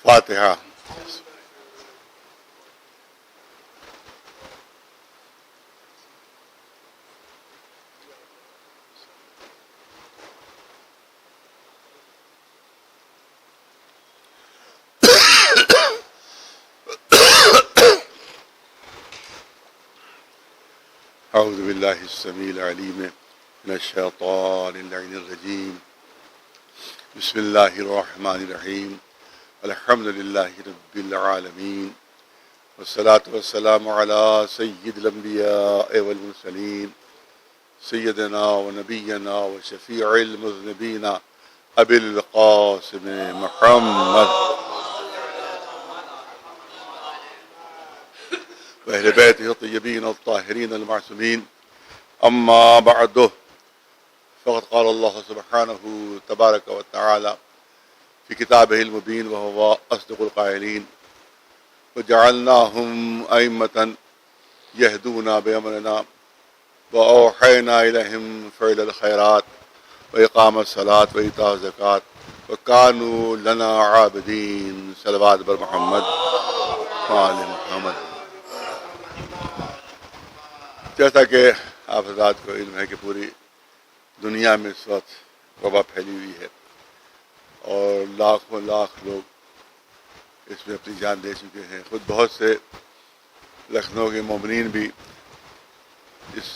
فاتحہ۔ اعوذ باللہ السمیع العلیم من الشیطان اللعین الرجیم، بسم اللہ الرحمن الرحیم، الحمد للہ رب العالمین، والصلاة والسلام علی سید الانبیاء والمرسلین، سیدنا و نبینا و شفیع المذنبین ابی القاسم محمد وأهل بيته الطيبين الطاهرين المعصومين، أما بعد، فقد قال الله سبحانه تبارك وتعالى في كتابه المبين وهو أصدق القائلين: وجعلناهم أئمة يهدون بأمرنا وأوحينا إليهم فعل الخيرات وإقام الصلاة وإيتاء الزكاة وكانوا لنا عابدين۔ صلوات بر محمد وآل محمد۔ جیسا کہ آپ حضرات کو علم ہے کہ پوری دنیا میں اس وقت وبا پھیلی ہوئی ہے اور لاکھوں لاکھ لوگ اس میں اپنی جان دے چکے ہیں۔ خود بہت سے لکھنؤ کے مومنین بھی اس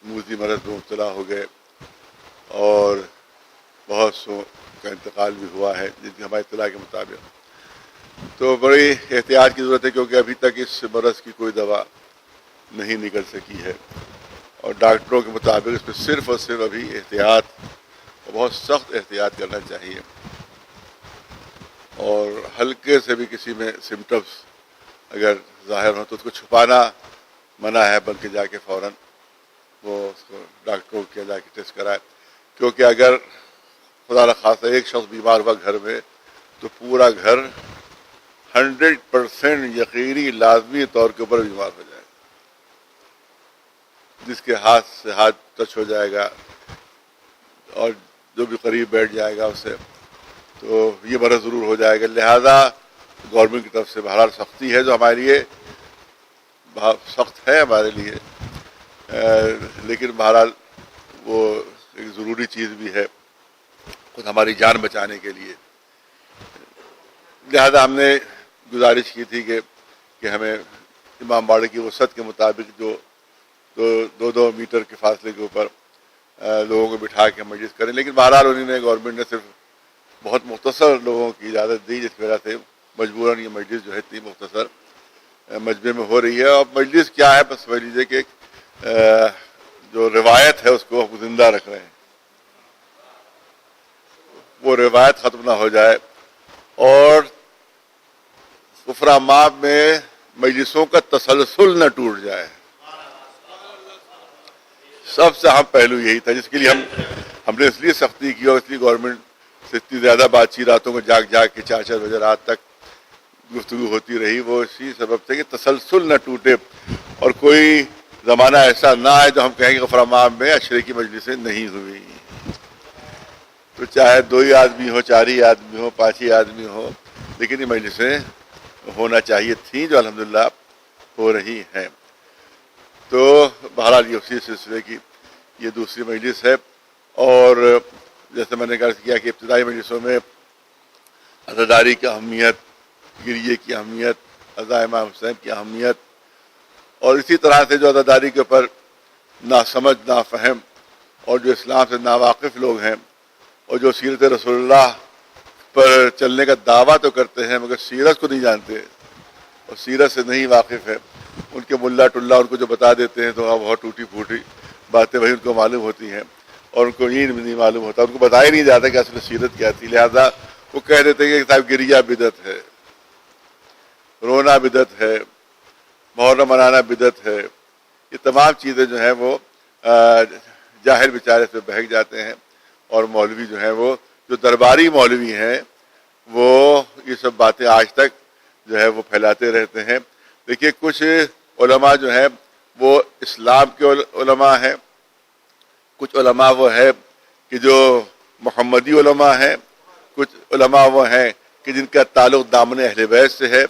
موذی مرض میں مبتلا ہو گئے اور بہت سو کا انتقال بھی ہوا ہے جن کی ہماری اطلاع کے مطابق۔ تو بڑی احتیاط کی ضرورت ہے کیونکہ ابھی تک اس مرض کی کوئی دوا نہیں نکل سکی ہے اور ڈاکٹروں کے مطابق اس میں صرف اور صرف ابھی احتیاط اور بہت سخت احتیاط کرنا چاہیے، اور ہلکے سے بھی کسی میں سمٹمس اگر ظاہر ہو تو اس کو چھپانا منع ہے، بلکہ جا کے فوراً وہ اس کو ڈاکٹروں کے جا کے ٹیسٹ کرائے، کیونکہ اگر خدا نخواستہ ایک شخص بیمار ہوا گھر میں تو پورا گھر 100% یقینی لازمی طور کے اوپر بیمار ہو جائے، جس کے ہاتھ سے ہاتھ ٹچ ہو جائے گا اور جو بھی قریب بیٹھ جائے گا اسے تو یہ مرض ضرور ہو جائے گا۔ لہذا گورنمنٹ کی طرف سے بہرحال سختی ہے جو ہمارے لیے بہت سخت ہے ہمارے لیے، لیکن بہرحال وہ ایک ضروری چیز بھی ہے خود ہماری جان بچانے کے لیے۔ لہذا ہم نے گزارش کی تھی کہ ہمیں امام باڑے کی وسعت کے مطابق جو دو میٹر کے فاصلے کے اوپر لوگوں کو بٹھا کے مجلس کریں، لیکن بہرحال انہوں نے گورنمنٹ نے صرف بہت مختصر لوگوں کی اجازت دی، جس کی وجہ سے مجبوراً یہ مجلس جو ہے اتنی مختصر مجمع میں ہو رہی ہے۔ اور مجلس کیا ہے، بس سمجھ لیجیے کہ جو روایت ہے اس کو ہم زندہ رکھ رہے ہیں، وہ روایت ختم نہ ہو جائے اور کفر میں مجلسوں کا تسلسل نہ ٹوٹ جائے۔ سب سے اہم پہلو یہی تھا جس کے لیے ہم نے اس لیے سختی کی اور اس لیے گورنمنٹ سے اتنی زیادہ بات چیت راتوں کو جاگ کے 4 بجے رات تک گفتگو ہوتی رہی، وہ اسی سبب سے کہ تسلسل نہ ٹوٹے اور کوئی زمانہ ایسا نہ آئے جو ہم کہیں کہ غفر عام میں اشرے کی مجلسیں نہیں ہوئی۔ تو چاہے 2 ہی آدمی ہو، 4 ہی آدمی ہو، 5 ہی آدمی ہو، لیکن یہ مجلسیں ہونا چاہیے تھیں جو الحمدللہ ہو رہی ہیں۔ تو بہرحال یہ اسی سلسلے کی یہ دوسری مجلس ہے، اور جیسے میں نے عرض کیا کہ ابتدائی مجلسوں میں عزاداری کی اہمیت، گریے کی اہمیت، عزا امام حسین کی اہمیت، اور اسی طرح سے جو عزاداری کے اوپر ناسمجھ نافہم اور جو اسلام سے ناواقف لوگ ہیں اور جو سیرت رسول اللہ پر چلنے کا دعویٰ تو کرتے ہیں مگر سیرت کو نہیں جانتے اور سیرت سے نہیں واقف ہے، ان کے ملا ٹلا ان کو جو بتا دیتے ہیں تو بہت ٹوٹی پھوٹی باتیں وہی ان کو معلوم ہوتی ہیں اور ان کو یہ نہیں معلوم ہوتا، ان کو بتایا نہیں جاتا کہ اصل سیرت کیا تھی۔ لہذا وہ کہہ دیتے ہیں کہ صاحب گریہ بدعت ہے، رونا بدعت ہے، محرم منانا بدعت ہے، یہ تمام چیزیں جو ہیں وہ جاہل بیچارے سے بہک جاتے ہیں، اور مولوی جو ہیں وہ جو درباری مولوی ہیں وہ یہ سب باتیں آج تک جو ہے وہ پھیلاتے رہتے ہیں۔ دیکھیے کچھ علماء جو ہیں وہ اسلام کے علماء ہیں، کچھ علماء وہ ہے کہ جو محمدی علماء ہیں، کچھ علماء وہ ہیں کہ جن کا تعلق دامن اہل بیت سے ہے،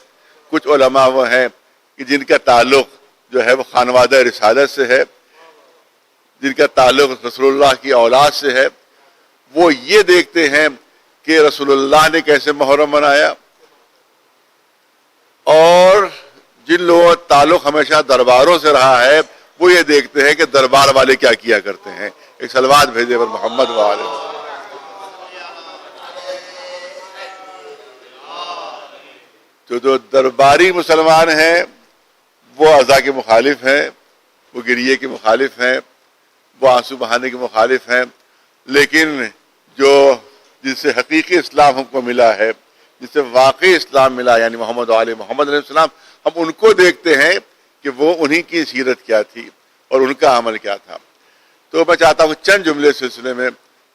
کچھ علماء وہ ہیں کہ جن کا تعلق جو ہے وہ خانوادہ رسالت سے ہے، جن کا تعلق رسول اللہ کی اولاد سے ہے. وہ یہ دیکھتے ہیں کہ رسول اللہ نے کیسے محرم منایا، اور جن لوگوں کا تعلق ہمیشہ درباروں سے رہا ہے وہ یہ دیکھتے ہیں کہ دربار والے کیا کیا کرتے ہیں. ایک صلوات بھیجے پر محمد وآلہ. تو جو درباری مسلمان ہیں وہ عزا کے مخالف ہیں، وہ گریے کے مخالف ہیں، وہ آنسو بہانے کے مخالف ہیں. لیکن جو جس سے حقیقی اسلام ہم کو ملا ہے، جس سے واقعی اسلام ملا، یعنی محمد علیہ محمد علیہ السلام، ہم ان کو دیکھتے ہیں کہ وہ انہی کی سیرت کیا تھی اور ان کا عمل کیا تھا. تو میں چاہتا ہوں چند جملے سلسلے میں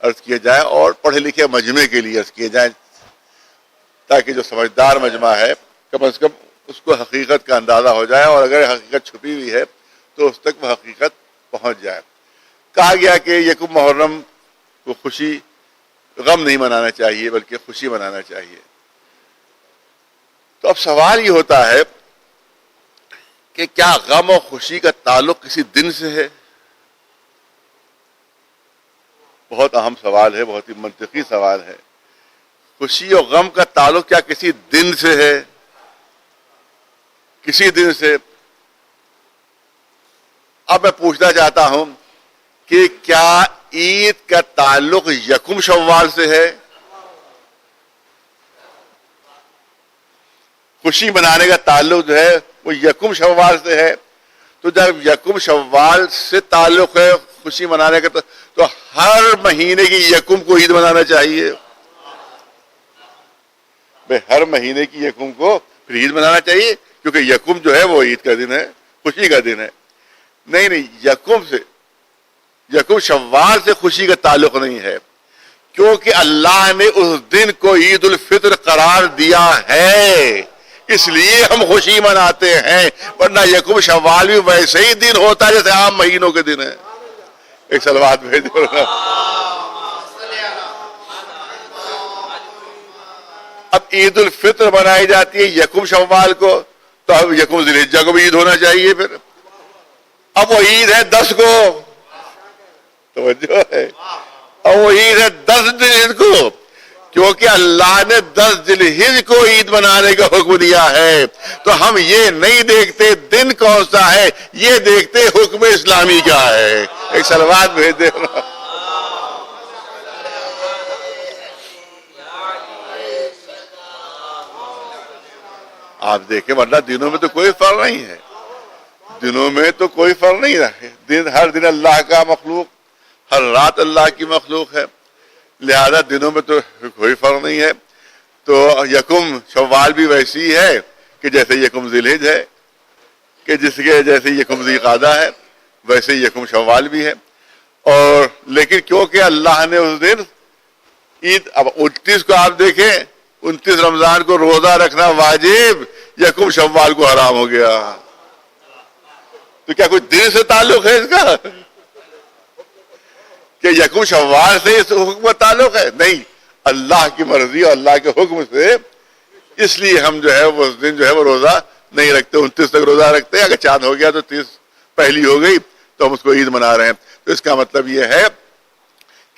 عرض کیے جائیں اور پڑھے لکھے مجمع کے لیے عرض کیے جائیں، تاکہ جو سمجھدار مجمع ہے کم از کم اس کو حقیقت کا اندازہ ہو جائے، اور اگر حقیقت چھپی ہوئی ہے تو اس تک وہ حقیقت پہنچ جائے. کہا گیا کہ یکم محرم کو خوشی غم نہیں منانا چاہیے بلکہ خوشی منانا چاہیے. تو اب سوال یہ ہوتا ہے کہ کیا غم اور خوشی کا تعلق کسی دن سے ہے؟ بہت اہم سوال ہے، بہت ہی منطقی سوال ہے. خوشی اور غم کا تعلق کیا کسی دن سے ہے؟ کسی دن سے. اب میں پوچھنا چاہتا ہوں کہ کیا عید کا تعلق یکم شوال سے ہے؟ خوشی منانے کا تعلق جو ہے وہ یکم شوال سے ہے. تو جب یکم شوال سے تعلق ہے خوشی منانے کا تو ہر مہینے کی یکم کو عید منانا چاہیے. ہر مہینے کی یکم کو پھر عید منانا چاہیے، کیونکہ یکم جو ہے وہ عید کا دن ہے، خوشی کا دن ہے. نہیں، یکم شوال سے خوشی کا تعلق نہیں ہے، کیونکہ اللہ نے اس دن کو عید الفطر قرار دیا ہے، اس لیے ہم خوشی مناتے ہیں. ورنہ یکم شوال بھی ویسے ہی دن ہوتا ہے جیسے عام مہینوں کے دن ہے. ایک صلوات بھیج دو. اب عید الفطر منائی جاتی ہے یکم شوال کو، تو اب یکم ذی الحجہ کو بھی عید ہونا چاہیے. پھر اب وہ عید ہے 10 کو، توجہ ہے، اب وہ عید ہے 10 ذی الحجہ کو، کیونکہ اللہ نے 10 ذی الحجہ کو عید منانے کا حکم دیا ہے. تو ہم یہ نہیں دیکھتے دن کون سا ہے، یہ دیکھتے حکم اسلامی کیا ہے. ایک صلوات بھیج دے. آپ دیکھیں ورنہ دنوں میں تو کوئی فرق نہیں ہے، دنوں میں تو کوئی فرق نہیں ہے. ہر دن اللہ کا مخلوق، ہر رات اللہ کی مخلوق ہے، لہذا دنوں میں تو کوئی فرق نہیں ہے. تو یکم شوال بھی ویسی ہے کہ جیسے یکم ذی الحجہ ہے، کہ جس کے جیسے یکم ذی القعدہ ہے ویسے یکم شوال بھی ہے. اور لیکن کیونکہ اللہ نے اس دن عید، اب 29 کو آپ دیکھیں، 29 رمضان کو روزہ رکھنا واجب، یکم شوال کو حرام ہو گیا. تو کیا کوئی دن سے تعلق ہے اس کا کہ یکم شوال سے اس حکم کا تعلق ہے؟ نہیں، اللہ کی مرضی اور اللہ کے حکم سے. اس لیے ہم جو ہے وہ اس دن جو ہے وہ روزہ نہیں رکھتے، 29 تک روزہ رکھتے ہیں. اگر چاند ہو گیا تو 30 پہلی ہو گئی تو ہم اس کو عید منا رہے ہیں. تو اس کا مطلب یہ ہے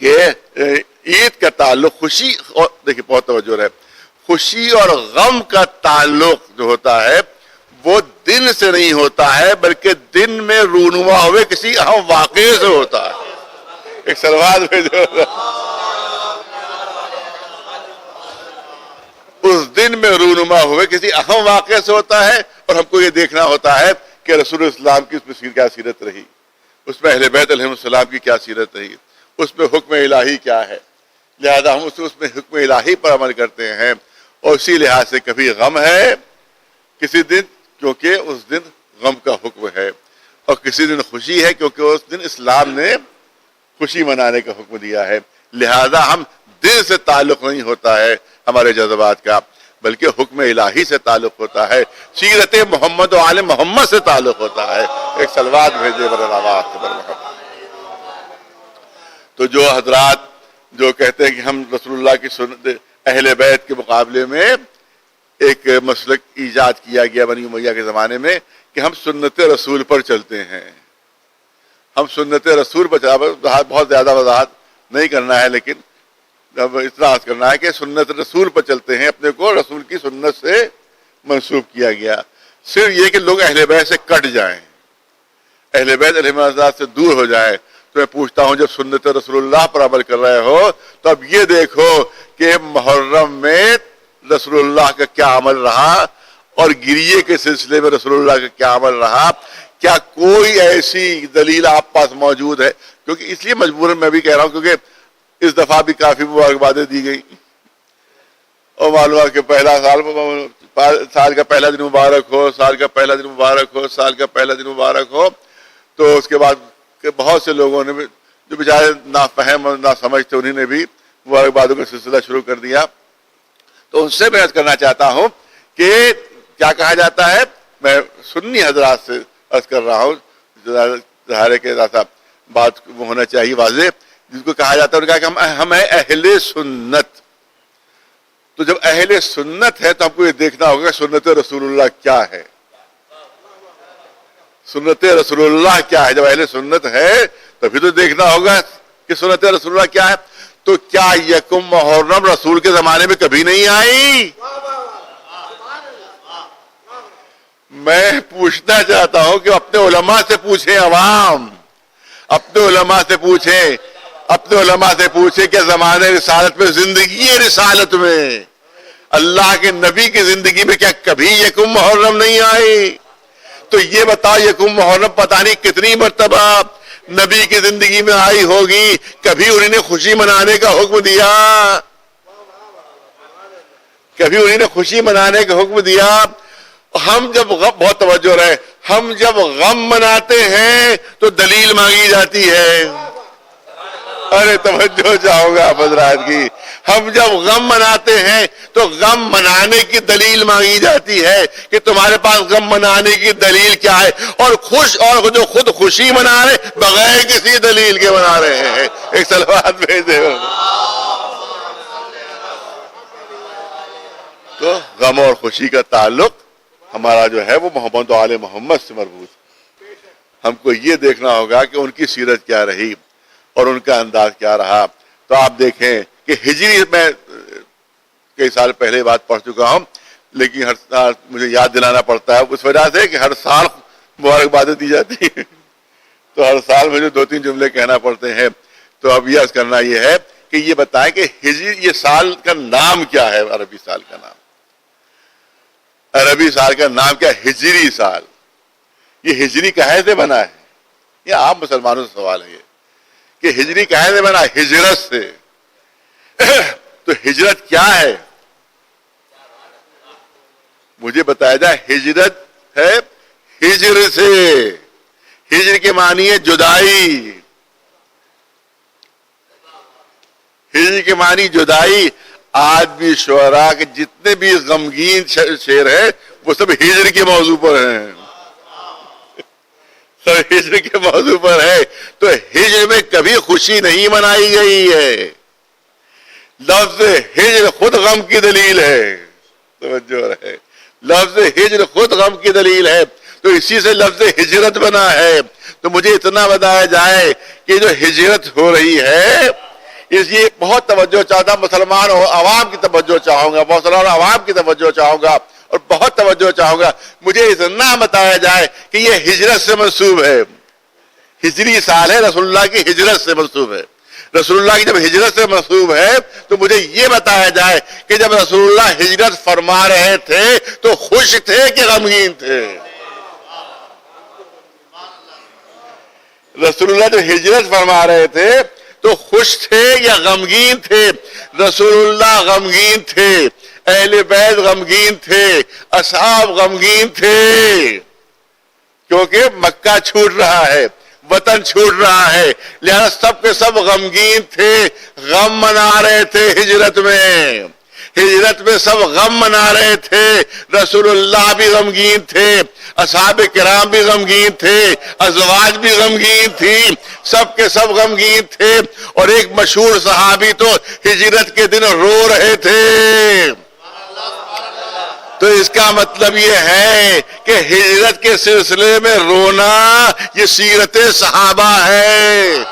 کہ عید کا تعلق خوشی، اور دیکھیں بہت توجہ ہے، خوشی اور غم کا تعلق جو ہوتا ہے وہ دن سے نہیں ہوتا ہے بلکہ دن میں رونما ہوئے کسی اہم واقعے سے ہوتا ہے. ایک سلوات بھیجو. اس دن میں رونما ہوئے کسی اہم واقعے سے ہوتا ہے، اور ہم کو یہ دیکھنا ہوتا ہے کہ رسول اسلام کی اس میں کیا سیرت رہی، اس میں اہل بیت علیہ السلام کی کیا سیرت رہی، اس میں حکم الہی کیا ہے. لہذا ہم اس میں حکم الہی پر عمل کرتے ہیں. اور اسی لحاظ سے کبھی غم ہے کسی دن کیونکہ اس دن غم کا حکم ہے، اور کسی دن خوشی ہے کیونکہ اس دن اسلام نے خوشی منانے کا حکم دیا ہے. لہذا ہم دل سے تعلق نہیں ہوتا ہے ہمارے جذبات کا، بلکہ حکم الہی سے تعلق ہوتا ہے، سیرت محمد و آل محمد سے تعلق ہوتا ہے. ایک صلوات بھیجے محمد. تو جو حضرات جو کہتے ہیں کہ ہم رسول اللہ کی سنت اہل بیت کے مقابلے میں ایک مسلک ایجاد کیا گیا بنی امیہ کے زمانے میں کہ ہم سنت رسول پر چلتے ہیں. ہم سنت رسول پر بہت زیادہ وضاحت نہیں کرنا ہے، لیکن اب اتنا عرض کرنا ہے کہ سنت رسول پر چلتے ہیں. اپنے کو رسول کی سنت سے منسوب کیا گیا. صرف یہ کہ لوگ اہل بیت سے کٹ جائیں، اہل بیت علیہ السلام سے دور ہو جائیں. تو میں پوچھتا ہوں جب سنت رسول اللہ پر عمل کر رہے ہو تو اب یہ دیکھو کہ محرم میں رسول اللہ کا کیا عمل رہا اور گریے کے سلسلے میں رسول اللہ کا کیا عمل رہا. کیا کوئی ایسی دلیل آپ پاس موجود ہے؟ کیونکہ اس لیے مجبوراً میں بھی کہہ رہا ہوں کیونکہ اس دفعہ بھی کافی مبارکبادیں دی گئی اور معلوم ہے کہ پہلا سال کا پہلا دن مبارک ہو، سال کا پہلا دن مبارک ہو، سال کا پہلا دن مبارک ہو. تو اس کے بعد کہ بہت سے لوگوں نے بھی جو بیچارے نافہم اور ناسمجھ تھے انہیں نے بھی مبارکبادوں کا سلسلہ شروع کر دیا. تو ان سے میں عرض کرنا چاہتا ہوں کہ کیا کہا جاتا ہے، میں سنی حضرات سے عرض کر رہا ہوں، ظاہر ہے کہ بات ہونا چاہیے واضح، جس کو کہا جاتا ہے انہوں نے کہا کہ ہم ہیں اہل سنت. تو جب اہل سنت ہے تو ہم کو یہ دیکھنا ہوگا کہ سنت رسول اللہ کیا ہے. سنت رسول اللہ کیا ہے؟ جب اہل سنت ہے تو پھر تو دیکھنا ہوگا کہ سنت رسول اللہ کیا ہے. تو کیا یکم محرم رسول کے زمانے میں کبھی نہیں آئی؟ میں پوچھنا چاہتا ہوں کہ اپنے علماء سے پوچھیں، عوام اپنے علماء سے پوچھیں، اپنے علماء سے پوچھیں کہ زمانے رسالت میں، زندگی رسالت میں، اللہ کے نبی کی زندگی میں کیا کبھی یکم محرم نہیں آئی؟ تو یہ بتاؤ یکم محرم پتہ نہیں کتنی مرتبہ نبی کی زندگی میں آئی ہوگی، کبھی انہوں نے خوشی منانے کا حکم دیا؟ کبھی انہوں نے خوشی منانے کا حکم دیا؟ ہم جب بہت توجہ رہے، ہم جب غم مناتے ہیں تو دلیل مانگی جاتی ہے. ارے توجہ چاہوں گا حضرات کی. ہم جب غم مناتے ہیں تو غم منانے کی دلیل مانگی جاتی ہے کہ تمہارے پاس غم منانے کی دلیل کیا ہے. اور خوش اور جو خود خوشی منا رہے بغیر کسی دلیل کے منا رہے ہیں. ایک صلوات بھیج دے. تو غم اور خوشی کا تعلق ہمارا جو ہے وہ محمد و آل محمد سے مربوط. ہم کو یہ دیکھنا ہوگا کہ ان کی سیرت کیا رہی اور ان کا انداز کیا رہا. تو آپ دیکھیں کہ ہجری میں کئی سال پہلے بات پڑھ چکا ہوں، لیکن ہر سال مجھے یاد دلانا پڑتا ہے اس وجہ سے کہ ہر سال مبارکبادیں دی جاتی ہیں تو ہر سال مجھے 2-3 جملے کہنا پڑتے ہیں. تو اب یہ عرض کرنا یہ ہے کہ یہ بتائیں کہ ہجری یہ سال کا نام کیا ہے؟ عربی سال کا نام، عربی سال کا نام کیا؟ ہجری سال. یہ ہجری کہے سے بنا ہے؟ یہ عام مسلمانوں سے سوال ہے یہ کہ ہجری کہے سے بنا؟ ہجرت سے. تو ہجرت کیا ہے مجھے بتایا جائے. ہجرت ہے ہجر سے. ہجر کے معنی ہے جدائی. ہجر کے معنی جدائی. آج بھی شعراء کے جتنے بھی غمگین شعر ہیں وہ سب ہجر کے موضوع پر ہیں، سب ہجر کے موضوع پر ہے. تو ہجر میں کبھی خوشی نہیں منائی گئی ہے. لفظ ہجر خود غم کی دلیل ہے. توجہ رہے، لفظ ہجر خود غم کی دلیل ہے. تو اسی سے لفظ ہجرت بنا ہے. تو مجھے اتنا بتایا جائے کہ جو ہجرت ہو رہی ہے اس لیے بہت توجہ چاہتا ہوں، مسلمان عوام کی توجہ چاہوں گا، مسلمان عوام کی توجہ چاہوں گا اور بہت توجہ چاہوں گا. مجھے اتنا بتایا جائے کہ یہ ہجرت سے منسوب ہے. ہجری سال ہے، رسول اللہ کی ہجرت سے منسوب ہے. رسول اللہ کی جب ہجرت سے منسوب ہے تو مجھے یہ بتایا جائے کہ جب رسول اللہ ہجرت فرما رہے تھے تو خوش تھے کہ غمگین تھے؟ رسول اللہ جب ہجرت فرما رہے تھے تو خوش تھے یا غمگین تھے؟ رسول اللہ غمگین تھے، اہل بیت غمگین تھے، اصحاب غمگین تھے، کیونکہ مکہ چھوٹ رہا ہے، وطن چھوٹ رہا ہے، لہذا سب کے سب غمگین تھے، غم منا رہے تھے. ہجرت میں سب غم منا رہے تھے. رسول اللہ بھی غمگین تھے، اصحاب کرام بھی غمگین تھے، ازواج بھی غمگین تھی، سب کے سب غمگین تھے، اور ایک مشہور صحابی تو ہجرت کے دن رو رہے تھے۔ تو اس کا مطلب یہ ہے کہ ہجرت کے سلسلے میں رونا یہ سیرت صحابہ ہے۔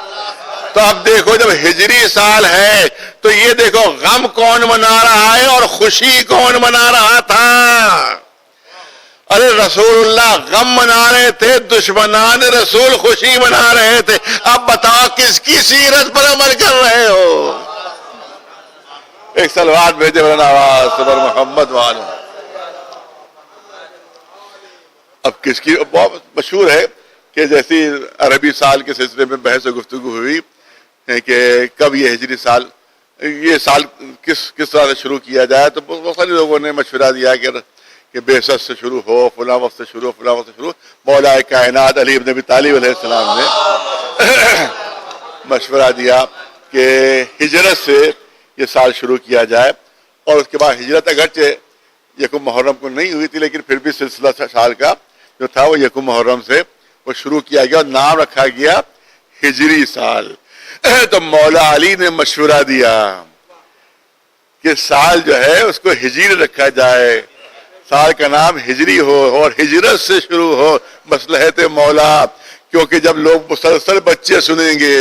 تو اب دیکھو جب ہجری سال ہے تو یہ دیکھو غم کون منا رہا ہے اور خوشی کون منا رہا تھا۔ ارے رسول اللہ غم منا رہے تھے، دشمنان رسول خوشی منا رہے تھے۔ اب بتاؤ کس کی سیرت پر عمل کر رہے ہو؟ ایک صلوات بھیجے مولانا آواز صبر محمد والے۔ اب کس کی بہت مشہور ہے کہ جیسی عربی سال کے سلسلے میں بحث و گفتگو ہوئی کہ کب یہ ہجری سال، یہ سال کس طرح سے شروع کیا جائے، تو بہت سارے لوگوں نے مشورہ دیا کہ بعثت سے شروع ہو، فلاں وقت سے شروع، فلاں وقت سے شروع۔ مولا کائنات علی بن ابی طالب علیہ السلام نے مشورہ دیا کہ ہجرت سے یہ سال شروع کیا جائے، اور اس کے بعد ہجرت اگرچہ یکم محرم کو نہیں ہوئی تھی لیکن پھر بھی سلسلہ سال کا جو تھا وہ یکم محرم سے وہ شروع کیا گیا اور نام رکھا گیا ہجری سال۔ تو مولا علی نے مشورہ دیا کہ سال جو ہے اس کو ہجری رکھا جائے، سال کا نام ہجری ہو اور ہجرت سے شروع ہو، مصلحت مولا، کیونکہ جب لوگ مسلسل بچے سنیں گے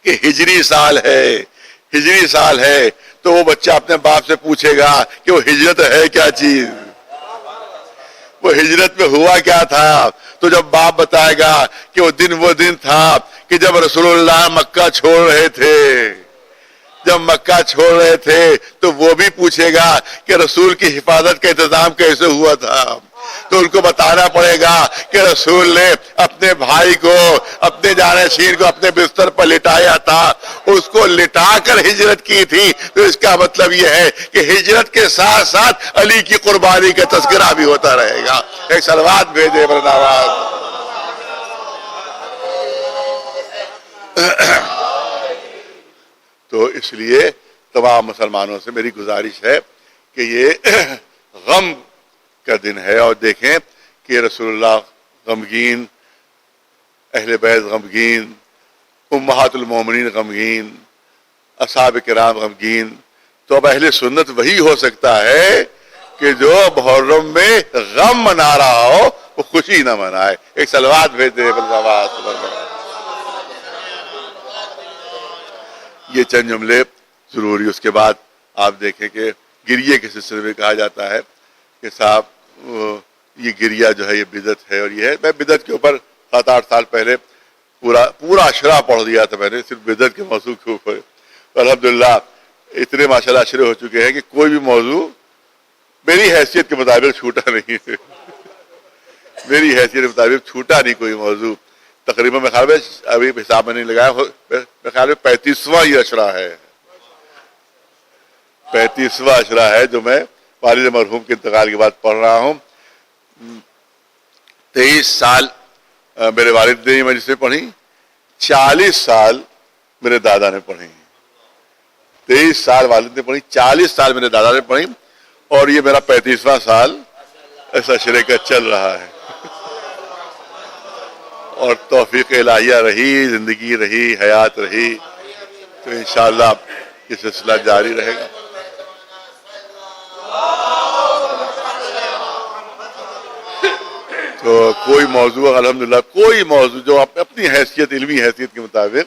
کہ ہجری سال ہے، ہجری سال ہے، تو وہ بچہ اپنے باپ سے پوچھے گا کہ وہ ہجرت ہے کیا چیز، وہ ہجرت میں ہوا کیا تھا۔ تو جب باپ بتائے گا کہ وہ دن تھا کہ جب رسول اللہ مکہ چھوڑ رہے تھے، جب مکہ چھوڑ رہے تھے تو وہ بھی پوچھے گا کہ رسول کی حفاظت کا انتظام کیسے ہوا تھا۔ تو ان کو بتانا پڑے گا کہ رسول نے اپنے بھائی کو، اپنے جانشین کو اپنے بستر پر لٹایا تھا، اس کو لٹا کر ہجرت کی تھی۔ تو اس کا مطلب یہ ہے کہ ہجرت کے ساتھ ساتھ علی کی قربانی کا تذکرہ بھی ہوتا رہے گا۔ ایک صلوات بھیجے برنواز۔ تو اس لیے تمام مسلمانوں سے میری گزارش ہے کہ یہ غم کا دن ہے، اور دیکھیں کہ رسول اللہ غمگین، اہل بیت غمگین، امہات المومنین غمگین، اصحاب کرام غمگین۔ تو اب اہل سنت وہی ہو سکتا ہے کہ جو محرم میں غم منا رہا ہو وہ خوشی نہ منائے۔ ایک صلوات بھیج دے یہ چند جملے ضروری۔ اس کے بعد آپ دیکھیں کہ گریے کے سلسلے میں کہا جاتا ہے کہ صاحب یہ گریہ جو ہے یہ بدعت ہے، اور یہ ہے، میں بدعت کے اوپر 7-8 سال پہلے پورا اشرا پڑھ دیا تھا میں نے، صرف بدعت کے موضوع کے اوپر۔ الحمدللہ اتنے ماشاءاللہ اشرے ہو چکے ہیں کہ کوئی بھی موضوع میری حیثیت کے مطابق چھوٹا نہیں ہے، میری حیثیت کے مطابق چھوٹا نہیں کوئی موضوع۔ تقریباً میں خیال میں ابھی حساب میں نہیں لگایا، میں خیال میں 35واں یہ اشرا ہے، 35واں اشرا ہے جو میں والد مرحوم کے انتقال کے بعد پڑھ رہا ہوں۔ 23 سال میرے والد نے مجلس میں پڑھی، 40 سال میرے دادا نے پڑھی۔ 23 سال والد نے پڑھی، 40 سال میرے دادا نے پڑھی، اور یہ میرا 35واں سال اس اشرے کا چل رہا ہے۔ اور توفیق الہیہ رہی، زندگی رہی، حیات رہی تو انشاءاللہ یہ سلسلہ جاری رہے گا۔ تو کوئی موضوع الحمدللہ، کوئی موضوع جو اپنی حیثیت، علمی حیثیت کے مطابق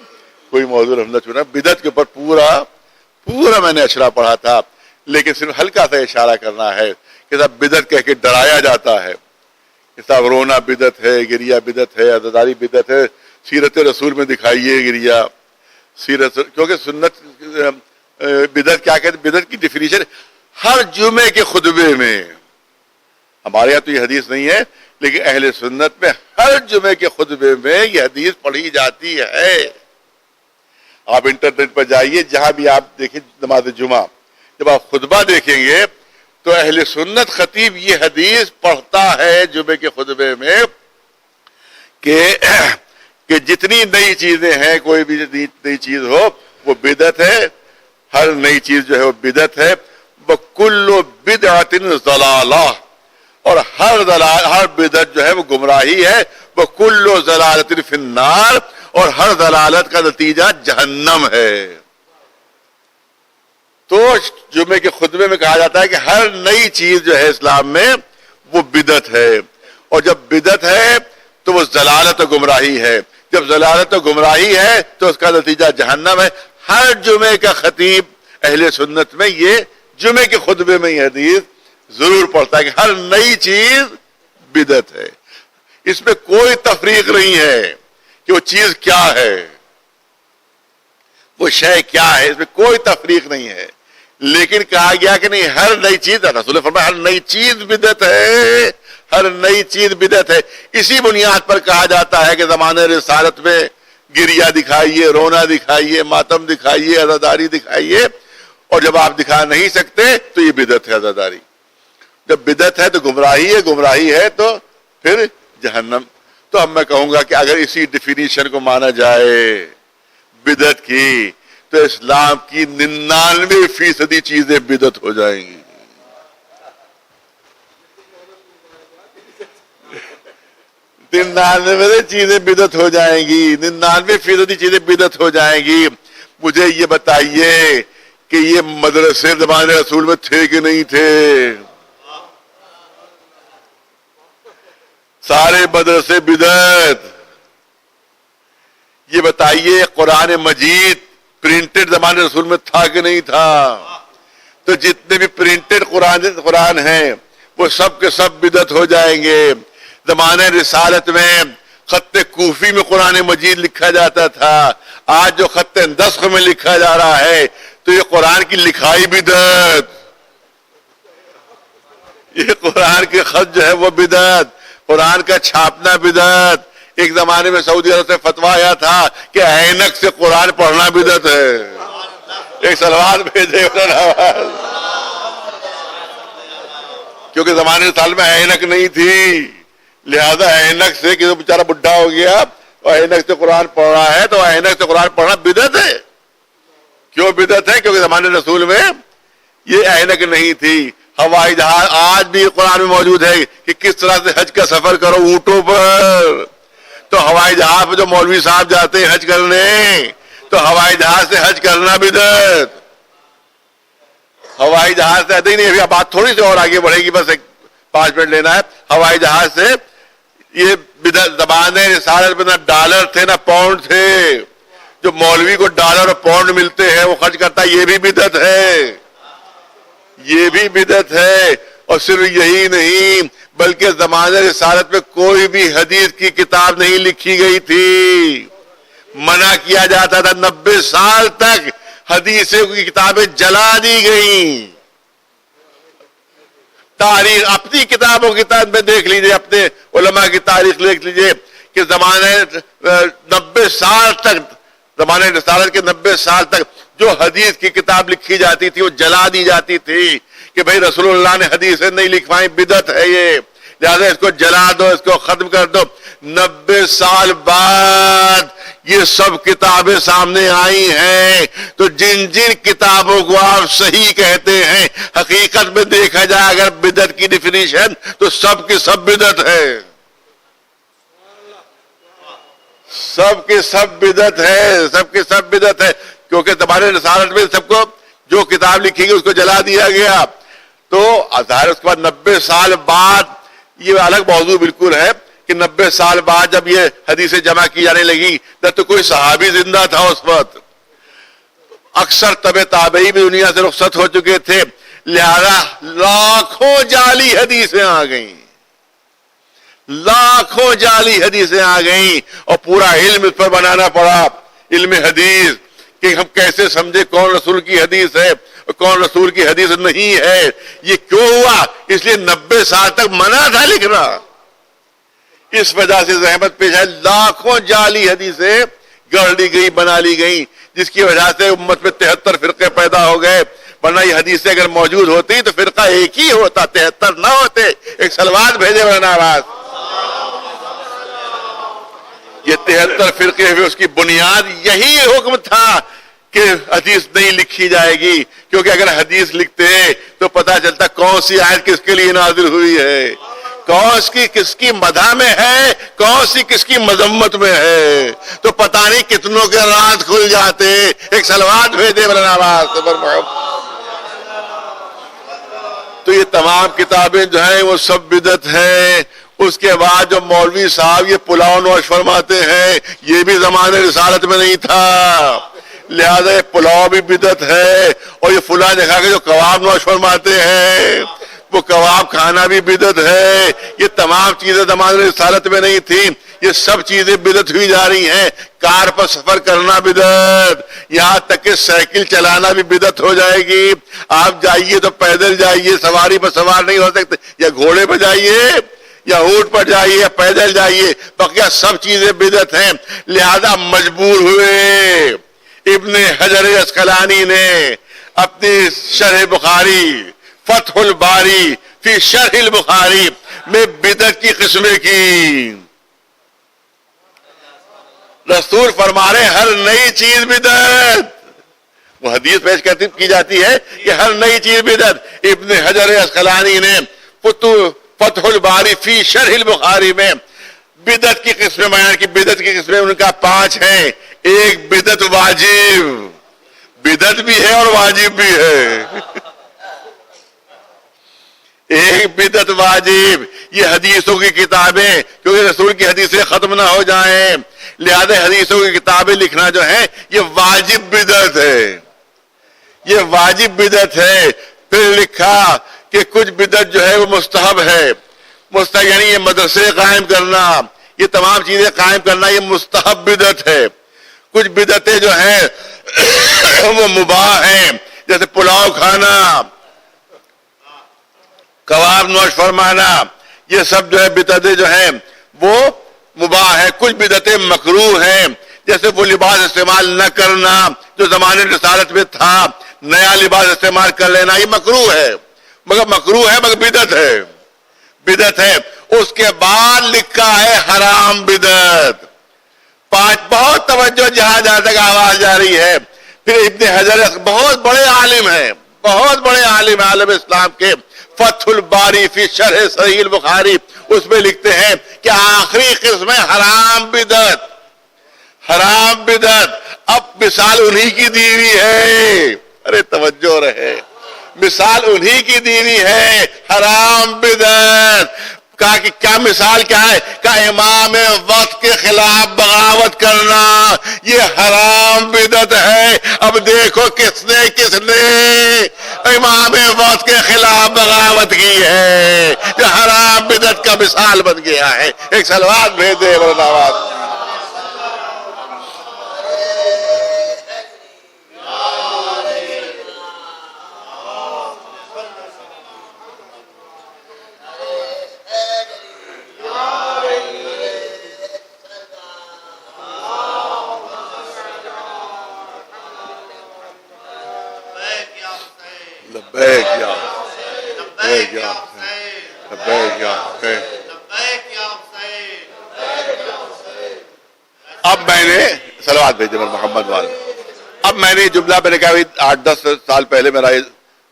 کوئی موضوع الحمدللہ چنا۔ بدعت کے اوپر پورا میں نے اشرا پڑھا تھا، لیکن صرف ہلکا سا اشارہ کرنا ہے کہ صاحب بدعت کہہ کے ڈرایا جاتا ہے کہ صاحب رونا بدعت ہے، گریہ بدعت ہے، عزاداری بدعت ہے، سیرت رسول میں دکھائیے گریہ، سیرت، کیونکہ سنت بدعت کیا کہتے ہیں؟ بدعت کی ڈیفینیشن ہر جمعے کے خطبے میں، ہمارے یہاں تو یہ حدیث نہیں ہے لیکن اہل سنت میں ہر جمعے کے خطبے میں یہ حدیث پڑھی جاتی ہے۔ آپ انٹرنیٹ پر جائیے، جہاں بھی آپ دیکھیں نماز جمعہ، جب آپ خطبہ دیکھیں گے تو اہل سنت خطیب یہ حدیث پڑھتا ہے جمعے کے خطبے میں کہ جتنی نئی چیزیں ہیں، کوئی بھی نئی چیز ہو وہ بدعت ہے، ہر نئی چیز جو ہے وہ بدعت ہے، وَكُلُّ بِدْعَةٍ ضَلَالَةٍ، اور ہر بدعت جو ہے وہ گمراہی ہے، وَكُلُّ ضَلَالَةٍ فِي النَّارِ، اور ہر ضلالت کا نتیجہ جہنم ہے. تو جمعے کے خطبے میں کہا جاتا ہے کہ ہر نئی چیز جو ہے اسلام میں وہ بدعت ہے, اور جب بدعت ہے تو وہ ضلالت و گمراہی ہے. جب ضلالت و گمراہی ہے تو اس کا نتیجہ جہنم ہے. ہر جمعے کا خطیب اہل سنت میں یہ جمعے کے خطبے میں یہ حدیث ضرور پڑھتا ہے کہ ہر نئی چیز بدعت ہے. اس میں کوئی تفریق نہیں ہے کہ وہ چیز کیا ہے, وہ شے کیا ہے, اس میں کوئی تفریق نہیں ہے. لیکن کہا گیا کہ نہیں, ہر نئی چیز, رسول فرمایا ہر نئی چیز بدعت ہے, ہر نئی چیز بدعت ہے. اسی بنیاد پر کہا جاتا ہے کہ زمانہ رسالت میں گریہ دکھائیے, رونا دکھائیے, ماتم دکھائیے, عزاداری دکھائیے, اور جب آپ دکھا نہیں سکتے تو یہ بدعت ہے عزاداری. جب بدعت ہے تو گمراہی ہے, گمراہی ہے تو پھر جہنم. تو اب میں کہوں گا کہ اگر اسی ڈیفینیشن کو مانا جائے بدعت کی, تو اسلام کی 99% چیزیں بدعت ہو جائیں گی. 99 چیزیں بدعت ہو جائیں گی, 99% چیزیں بدعت ہو جائیں گی. مجھے یہ بتائیے کہ یہ مدرسے زمانے رسول میں تھے کہ نہیں تھے؟ سارے مدرسے بدعت. یہ بتائیے قرآن مجید پرنٹڈ زمانے رسول میں تھا کہ نہیں تھا؟ تو جتنے بھی پرنٹڈ قرآن ہیں وہ سب کے سب بدعت ہو جائیں گے. زمانہ رسالت میں خط کوفی میں قرآن مجید لکھا جاتا تھا, آج جو خط نسخ میں لکھا جا رہا ہے تو یہ قرآن کی لکھائی بدعت, یہ قرآن کے خط جو ہے وہ بدعت, قرآن کا چھاپنا بدعت. ایک زمانے میں سعودی عرب سے فتویٰ آیا تھا کہ عینک سے قرآن پڑھنا بدعت ہے. ایک سلوات بھیجے کیونکہ زمانے سال میں عینک نہیں تھی, لہذا عینک سے کہ بیچارہ بڈھا ہو گیا اور عینک سے قرآن پڑھ رہا ہے, تو عینک سے قرآن پڑھنا بدعت ہے. کیوں بدعت ہے؟ کیونکہ زمانے رسول میں یہ عینک نہیں تھی. ہوائی جہاز آج بھی قرآن میں موجود ہے کہ کس طرح سے حج کا سفر کرو اونٹوں پر. تو ہوائی جہاز پہ جو مولوی صاحب جاتے ہیں حج کرنے, تو ہوائی جہاز سے حج کرنا بدعت. ہوائی جہاز سے نہیں, ابھی بات تھوڑی سی اور آگے بڑھے گی, بس 5 منٹ لینا ہے. ہوائی جہاز سے یہ بدعت. زمانے رسالت میں نہ ڈالر تھے نہ پاؤنڈ تھے. جو مولوی کو ڈالر اور پاؤنڈ ملتے ہیں وہ خرچ کرتا ہے, یہ بھی بدعت ہے, یہ بھی بدعت ہے. اور صرف یہی نہیں بلکہ زمانہ رسالت میں کوئی بھی حدیث کی کتاب نہیں لکھی گئی تھی. منع کیا جاتا تھا. 90 سال تک حدیثوں کی کتابیں جلا دی گئیں. تاریخ اپنی کتابوں کی میں دیکھ لیجئے, اپنے علماء کی تاریخ دیکھ لیجئے کہ زمانے 90 سال تک, زمانے رسالت کے 90 سال تک جو حدیث کی کتاب لکھی جاتی تھی وہ جلا دی جاتی تھی کہ بھئی رسول اللہ نے حدیثیں نہیں لکھوائیں, بدعت ہے یہ, لہذا اس کو جلا دو, اس کو ختم کر دو. 90 سال بعد یہ سب کتابیں سامنے آئی ہیں. تو جن جن کتابوں کو آپ صحیح کہتے ہیں, حقیقت میں دیکھا جائے اگر بدعت کی ڈیفینیشن تو سب کی سب بدعت ہے, سب کے سب بدعت ہے, سب کے سب بدعت ہے. کیونکہ زمانے رسالت میں سب کو جو کتاب لکھی گئی اس کو جلا دیا گیا. تو ظاہر اس کے بعد 90 سال بعد, یہ الگ موضوع بالکل ہے کہ 90 سال بعد جب یہ حدیثیں جمع کی جانے لگی نہ تو کوئی صحابی زندہ تھا اس وقت, اکثر تبع تابعی بھی دنیا سے رخصت ہو چکے تھے, لہذا لاکھوں جعلی حدیثیں آ گئیں, لاکھوں جعلی حدیثیں آ گئیں, اور پورا علم اس پر بنانا پڑا, علم حدیث, کہ ہم کیسے سمجھے کون رسول کی حدیث ہے اور کون رسول کی حدیث نہیں ہے. یہ کیوں ہوا؟ اس لیے 90 سال تک منع تھا لکھنا, اس وجہ سے زحمت پیش ہے. لاکھوں جعلی حدیثیں گڑھ لی گئی, بنا لی گئی, جس کی وجہ سے امت میں 73 فرقے پیدا ہو گئے. ورنہ یہ حدیثیں اگر موجود ہوتی تو فرقہ ایک ہی ہوتا, 73 نہ ہوتے. ایک سلوات بھیجے ورنہ آواز. یہ 73 فرقے ہوئے, اس کی بنیاد یہی حکم تھا کہ حدیث نہیں لکھی جائے گی, کیونکہ اگر حدیث لکھتے تو پتا چلتا کون سی آیت کس کے لیے نازل ہوئی ہے, کون سی کس کی مدح میں ہے, کون سی کس کی مذمت میں ہے. تو پتہ کتنوں کے راز کھل جاتے. ایک صلوات بھیجے مولانا عباس پر محمد. تو یہ تمام کتابیں جو ہیں وہ سب بدعت ہیں. اس کے بعد جو مولوی صاحب یہ پلاؤ نوش فرماتے ہیں یہ بھی زمانے رسالت میں نہیں تھا, لہذا یہ پلاؤ بھی بدعت ہے. اور یہ فلاں جگہ کے جو کباب نوش فرماتے ہیں وہ کباب کھانا بھی بدعت ہے. یہ تمام چیزیں زمانے رسالت میں نہیں تھی, یہ سب چیزیں بدعت ہوئی جا رہی ہیں. کار پر سفر کرنا بدعت, یہاں تک کہ سائیکل چلانا بھی بدعت ہو جائے گی. آپ جائیے تو پیدل جائیے, سواری پر سوار نہیں ہو سکتے, یا گھوڑے پر جائیے یا اونٹ پر جائیے یا پیدل جائیے, بقیہ سب چیزیں بدعت ہیں. لہذا مجبور ہوئے ابن حجر عسقلانی نے اپنی شرح بخاری فتح الباری فی شرح البخاری میں بدعت کی قسمیں کی. رسول فرما رہے ہر نئی چیز بدعت. وہ حدیث پیش کی جاتی ہے کہ ہر نئی چیز بدعت. ابن حجر عسقلانی نے فتح الباری فی شرح البخاری میں بدعت کی قسمیں بیان کی. بدعت کی قسمیں ان کا 5 ہیں. ایک بدعت واجب, بدعت بھی ہے اور واجب بھی ہے. ایک بدعت واجب, یہ حدیثوں کی کتابیں, کیونکہ رسول کی حدیثیں ختم نہ ہو جائیں لہذا حدیثوں کی کتابیں لکھنا جو ہے یہ واجب بدعت ہے, یہ واجب بدعت ہے. پھر لکھا کہ کچھ بدعت جو ہے وہ مستحب ہے. مستحب یعنی یہ مدرسے قائم کرنا, یہ تمام چیزیں قائم کرنا یہ مستحب بدعت ہے. کچھ بدعتیں جو ہیں وہ مباح ہیں, جیسے پلاؤ کھانا, کباب نوش فرمانا, یہ سب جو ہے بدعتیں جو ہیں وہ مباح ہے. کچھ بدعتیں مکروہ ہیں, جیسے وہ لباس استعمال نہ کرنا جو زمانے رسالت میں تھا, نیا لباس استعمال کر لینا یہ مکروہ ہے, مگر مکروہ ہے مگر بدعت ہے, بدعت ہے. اس کے بعد لکھا ہے حرام بدعت. 5 بہت توجہ جہاں تک آواز جا رہی ہے. پھر ابن حجر بہت بڑے عالم ہیں, بہت بڑے عالم عالم اسلام کے, فتح الباری فی شرح صحیح البخاری اس میں لکھتے ہیں کہ آخری قسم ہے حرام بدعت. حرام بدعت. اب مثال انہی کی دیوی ہے, ارے توجہ رہے, مثال انہی کی دیوی ہے حرام بدعت. کہا کہ کیا مثال کیا ہے؟ کہ امام وقت کے خلاف بغاوت کرنا یہ حرام بدعت ہے. اب دیکھو کس نے امام وقت کے خلاف بغاوت کی ہے, جو حرام بدعت کا مثال بن گیا ہے. ایک صلوات بھیجے مولانا عباس. اب میں نے صلوات بھیجے محمد والے. اب میں نے جملہ میں نے کہا 8-10 سال پہلے میرا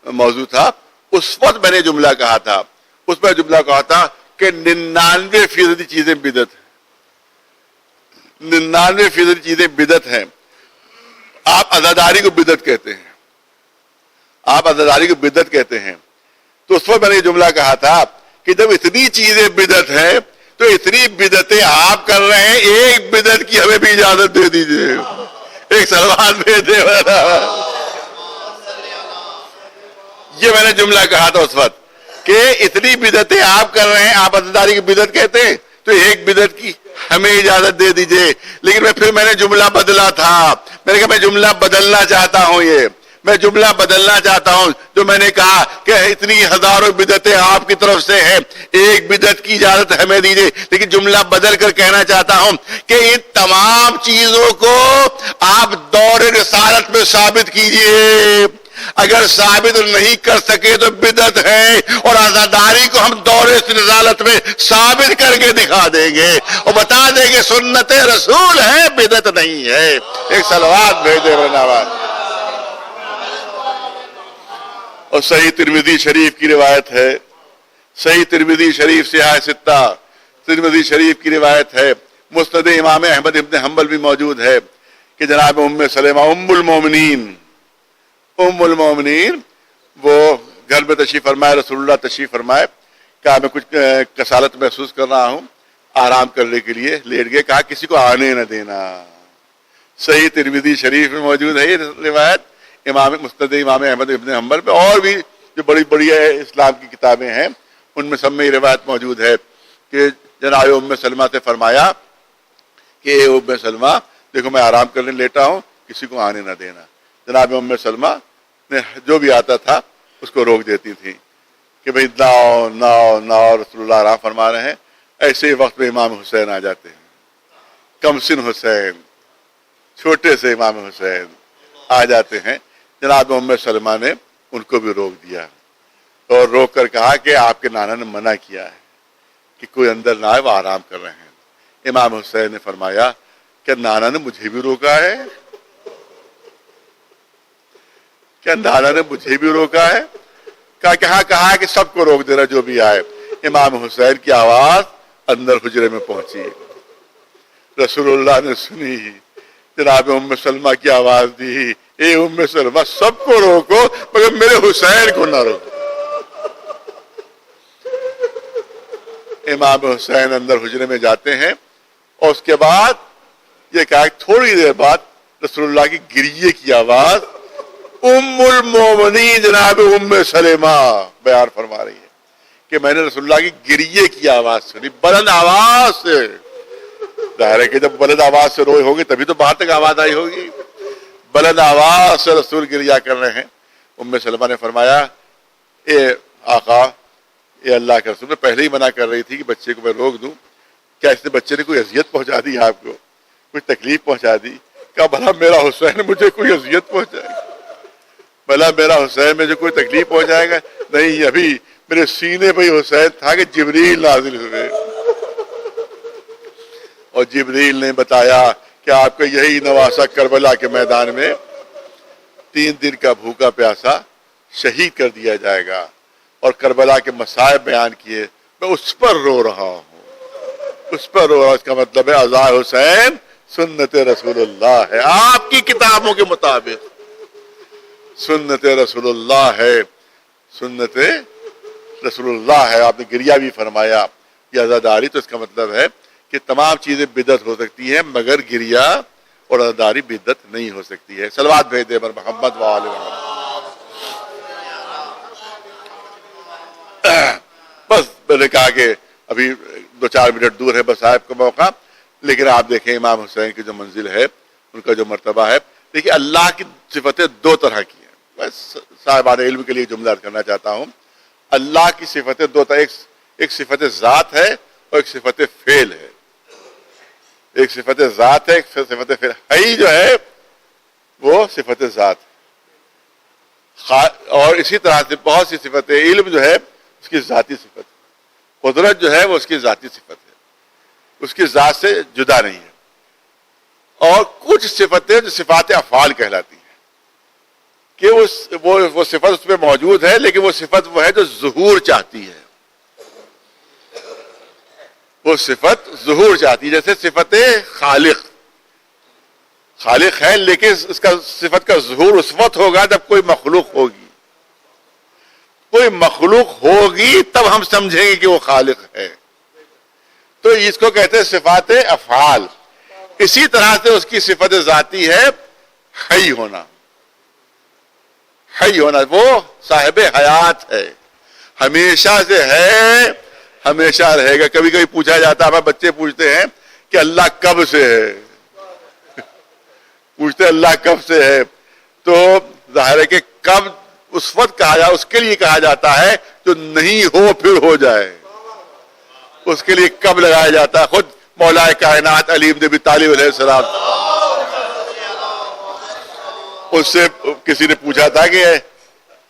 موضوع تھا, اس وقت میں نے جملہ کہا تھا, اس میں جملہ کہا تھا کہ 99% چیزیں بدعت ہیں, 99% چیزیں بدعت ہیں. آپ عزاداری کو بدعت کہتے ہیں, آپ عزاداری کو بدعت کہتے ہیں. تو اس وقت میں نے جملہ کہا تھا کہ جب اتنی چیزیں بدعت ہیں تو اتنی بدعتیں آپ کر رہے ہیں, ایک بدعت کی ہمیں بھی اجازت دے دیجئے. ایک صلوات بھیجے. یہ میں نے جملہ کہا تھا اس وقت کہ اتنی بدعتیں آپ کر رہے ہیں, آپ عزاداری کی بدعت کہتے ہیں, تو ایک بدعت کی ہمیں اجازت دے دیجئے. لیکن پھر میں نے جملہ بدلا تھا, میں نے کہا میں جملہ بدلنا چاہتا ہوں, یہ میں جملہ بدلنا چاہتا ہوں. جو میں نے کہا کہ اتنی ہزاروں بدعتیں آپ کی طرف سے ہیں, ایک بدعت کی اجازت ہمیں دیجیے. لیکن جملہ بدل کر کہنا چاہتا ہوں کہ ان تمام چیزوں کو آپ دور رسالت میں ثابت کیجئے. اگر ثابت نہیں کر سکے تو بدعت ہے, اور عزاداری کو ہم دور رسالت میں ثابت کر کے دکھا دیں گے اور بتا دیں گے سنت رسول ہے, بدعت نہیں ہے. ایک صلوات بھیجے نواز. اور صحیح ترمذی شریف کی روایت ہے, صحیح ترمذی شریف سیاہ ستہ ترمذی شریف کی روایت ہے, مسند امام احمد ابن حنبل بھی موجود ہے کہ جناب ام سلمہ ام المومنین وہ گھر میں تشریف فرمائے، رسول اللہ تشریف فرمائے، کہا میں کچھ کسالت محسوس کر رہا ہوں، آرام کرنے کے لیے لیٹ گئے، کہا کسی کو آنے نہ دینا۔ صحیح ترمذی شریف میں موجود ہے یہ روایت، امام مسند امام احمد ابن حنبل میں، اور بھی جو بڑی بڑی اسلام کی کتابیں ہیں ان میں سب میں یہ روایت موجود ہے کہ جناب ام سلمہ سے فرمایا کہ اے ام سلمہ دیکھو میں آرام کرنے لیٹا ہوں، کسی کو آنے نہ دینا۔ جناب ام سلمہ نے جو بھی آتا تھا اس کو روک دیتی تھی کہ بھئی ناؤ ناؤ ناؤ، رسول اللہ آرام فرما رہے ہیں۔ ایسے ہی وقت میں امام حسین آ جاتے ہیں، کم سن حسین، چھوٹے سے امام حسین آ جاتے ہیں۔ جناب ام سلمہ نے ان کو بھی روک دیا اور روک کر کہا کہ آپ کے نانا نے منع کیا ہے کہ کوئی اندر نہ آئے، وہ آرام کر رہے ہیں۔ امام حسین نے فرمایا کہ نانا نے مجھے بھی روکا ہے، کیا نانا نے مجھے بھی روکا ہے؟ کہا کہ سب کو روک دینا جو بھی آئے۔ امام حسین کی آواز اندر حجرے میں پہنچی، رسول اللہ نے سنی، جناب ام سلمہ کی آواز دی، اے ام سلمہ سب کو روکو مگر میرے حسین کو نہ روکو۔ امام حسین اندر حجرے میں جاتے ہیں اور اس کے بعد یہ کہا کہ تھوڑی دیر بعد رسول اللہ کی گریے کی آواز ام المومنین جناب ام سلمہ بیان فرما رہی ہے کہ میں نے رسول اللہ کی گریے کی آواز سنی، بلند آواز سے۔ ظاہر ہے کہ جب بلند آواز سے روئے ہوگی تبھی تو باہر تک آواز آئی ہوگی۔ بلند آواز سے رسول گریا کر رہے ہیں۔ ام سلمہ نے فرمایا اے آقا، اے اللہ کے رسول، میں پہلے ہی منع کر رہی تھی کہ بچے کو میں روک دوں، کیا اس نے بچے نے کوئی اذیت پہنچا دی آپ کو، کوئی تکلیف پہنچا دی؟ کہا بھلا میرا حسین مجھے کوئی اذیت پہنچائے گا، بھلا میرا حسین مجھے کوئی تکلیف پہنچائے گا؟ نہیں، ابھی میرے سینے پہ حسین تھا کہ جبریل نازل ہوئے اور جبریل نے بتایا کہ آپ کا یہی نواسہ کربلا کے میدان میں 3 دن کا بھوکا پیاسا شہید کر دیا جائے گا، اور کربلا کے مصائب بیان کیے، میں اس پر رو رہا ہوں، اس پر رو رہا ہوں۔ اس کا مطلب ہے عزا حسین سنت رسول اللہ ہے، آپ کی کتابوں کے مطابق سنت رسول اللہ ہے، سنت رسول اللہ ہے۔ آپ نے گریہ بھی فرمایا یہ عزاداری، تو اس کا مطلب ہے کہ تمام چیزیں بدعت ہو سکتی ہیں مگر گریہ اور عزاداری بدعت نہیں ہو سکتی ہے۔ صلوات بھیج دے بر محمد و آل محمد۔ بس میں نے کہا کہ ابھی 2-4 منٹ دور ہے بصائب کا موقع، لیکن آپ دیکھیں امام حسین کی جو منزل ہے، ان کا جو مرتبہ ہے، دیکھیں اللہ کی صفتیں 2 طرح کی ہیں۔ میں صاحبان علم کے لیے جملہ کرنا چاہتا ہوں، اللہ کی صفتیں 2 طرح، ایک صفت ذات ہے اور ایک صفت فعل ہے۔ ایک صفت ذات ہے، ایک صفت فعل۔ حی جو ہے وہ صفت ذات ہے، اور اسی طرح سے بہت سی صفتیں، علم جو ہے اس کی ذاتی صفت ہے، قدرت جو ہے وہ اس کی ذاتی صفت ہے، اس کی ذات سے جدا نہیں ہے۔ اور کچھ صفتیں جو صفات افعال کہلاتی ہیں کہ وہ صفت اس میں موجود ہے، لیکن وہ صفت وہ ہے جو ظہور چاہتی ہے، وہ صفت ظہور چاہتی ہے۔ جیسے صفت خالق ہے، لیکن اس کا صفت کا ظہور اس وقت ہوگا جب کوئی مخلوق ہوگی، کوئی مخلوق ہوگی تب ہم سمجھیں گے کہ وہ خالق ہے، تو اس کو کہتے ہیں صفات افعال۔ اسی طرح سے اس کی صفت ذاتی ہے حی ہونا، حی ہونا، وہ صاحب حیات ہے، ہمیشہ سے ہے، ہمیشہ رہے گا۔ کبھی کبھی پوچھا جاتا ہے، بچے پوچھتے ہیں کہ اللہ کب سے ہے، پوچھتے اللہ کب سے ہے، تو ظاہر ہے کہ کب اس وقت کہا جائے، اس کے لیے کہا جاتا ہے جو نہیں ہو پھر ہو جائے، اس کے لیے کب لگایا جاتا ہے۔ خود مولا کائنات علی بن ابی طالب علیہ السلام، اس سے کسی نے پوچھا تھا کہ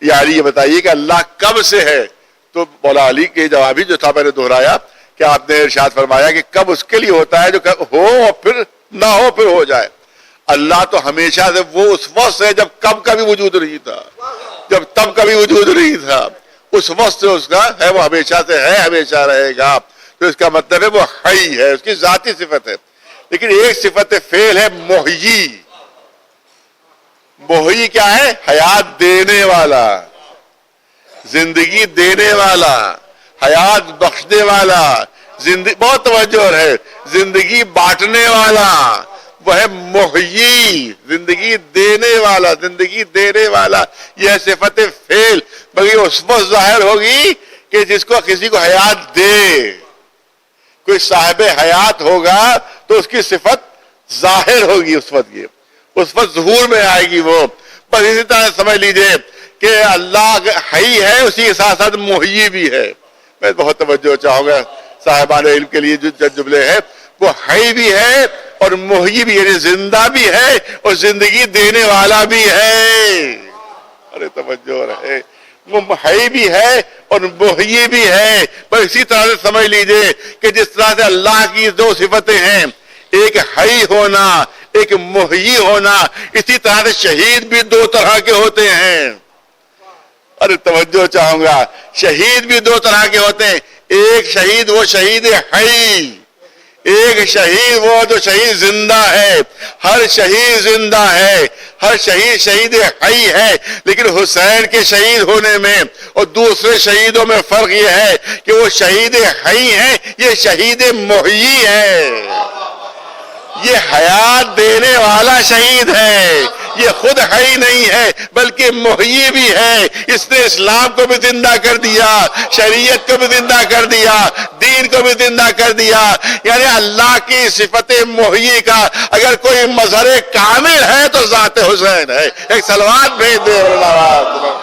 یا علی یہ بتائیے کہ اللہ کب سے ہے، تو مولا علی کے جواب ہی جو تھا میں نے دہرایا کہ آپ نے ارشاد فرمایا کہ کب اس کے لیے ہوتا ہے جو ہو اور پھر نہ ہو پھر ہو جائے۔ اللہ تو ہمیشہ سے وہ اس وقت سے جب کب کا بھی وجود نہیں تھا، جب تب کا بھی وجود نہیں تھا، اس وقت سے اس کا ہے، وہ ہمیشہ سے ہے، ہمیشہ رہے گا۔ تو اس کا مطلب ہے وہ حی ہے، اس کی ذاتی صفت ہے۔ لیکن ایک صفت فعل ہے محیی، محیی کیا ہے؟ حیات دینے والا، زندگی دینے والا، حیات بخشنے والا، زندگی بہت توجہ ہے، زندگی بانٹنے والا، وہ ہے محیی، زندگی دینے والا، زندگی دینے والا۔ یہ صفت فعل مگر اس وقت ظاہر ہوگی کہ جس کو کسی کو حیات دے، کوئی صاحب حیات ہوگا تو اس کی صفت ظاہر ہوگی، اس وقت ظہور میں آئے گی وہ۔ بس اسی طرح سمجھ لیجئے کہ اللہ حی ہے، اسی کے ساتھ ساتھ محیی بھی ہے۔ میں بہت توجہ چاہوں گا صاحبان علم کے لیے، جو جملے ہیں وہ حی بھی ہے اور محیی بھی، یعنی زندہ بھی ہے اور زندگی دینے والا بھی ہے۔ ارے توجہ رہے، وہ حی بھی ہے اور محیی بھی ہے۔ پر اسی طرح سے سمجھ لیجئے کہ جس طرح سے اللہ کی دو صفتیں ہیں، ایک حی ہونا، ایک محیی ہونا، اسی طرح سے شہید بھی دو طرح کے ہوتے ہیں۔ ارے توجہ چاہوں گا، شہید بھی دو طرح کے ہوتے ہیں۔ ایک شہید وہ شہید حی، ایک شہید وہ جو شہید زندہ ہے۔ ہر شہید زندہ ہے، ہر شہید شہید حی ہے، لیکن حسین کے شہید ہونے میں اور دوسرے شہیدوں میں فرق یہ ہے کہ وہ شہید حی ہیں، یہ شہید محیی ہے۔ یہ حیات دینے والا شہید ہے، یہ خود حی نہیں ہے بلکہ محیی بھی ہے۔ اس نے اسلام کو بھی زندہ کر دیا، شریعت کو بھی زندہ کر دیا، دین کو بھی زندہ کر دیا۔ یعنی اللہ کی صفت محیی کا اگر کوئی مظہر کامل ہے تو ذات حسین ہے۔ ایک صلوات بھیج دے اللہ۔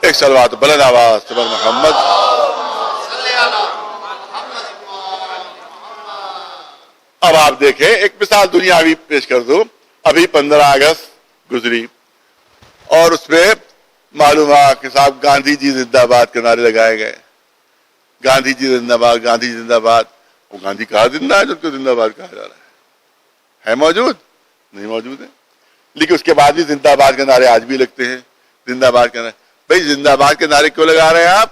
ایک صلوات بلند آواز سے بر محمد۔ اب آپ دیکھیں ایک مثال دنیاوی پیش کر دوں۔ ابھی 15 اگست گزری اور اس میں معلوم ہوا کہ صاحب گاندھی جی زندہ باد کے نعرے لگائے گئے۔ گاندھی جی زندہ باد، گاندھی جی زندہ باد۔ وہ گاندھی کہاں زندہ ہے جو کو زندہ باد کہا جا رہا ہے موجود؟ نہیں موجود ہے، لیکن اس کے بعد بھی زندہ باد کے نعرے آج بھی لگتے ہیں۔ زندہ باد کے نعرے، بھئی زندہ باد کے نعرے کیوں لگا رہے ہیں آپ؟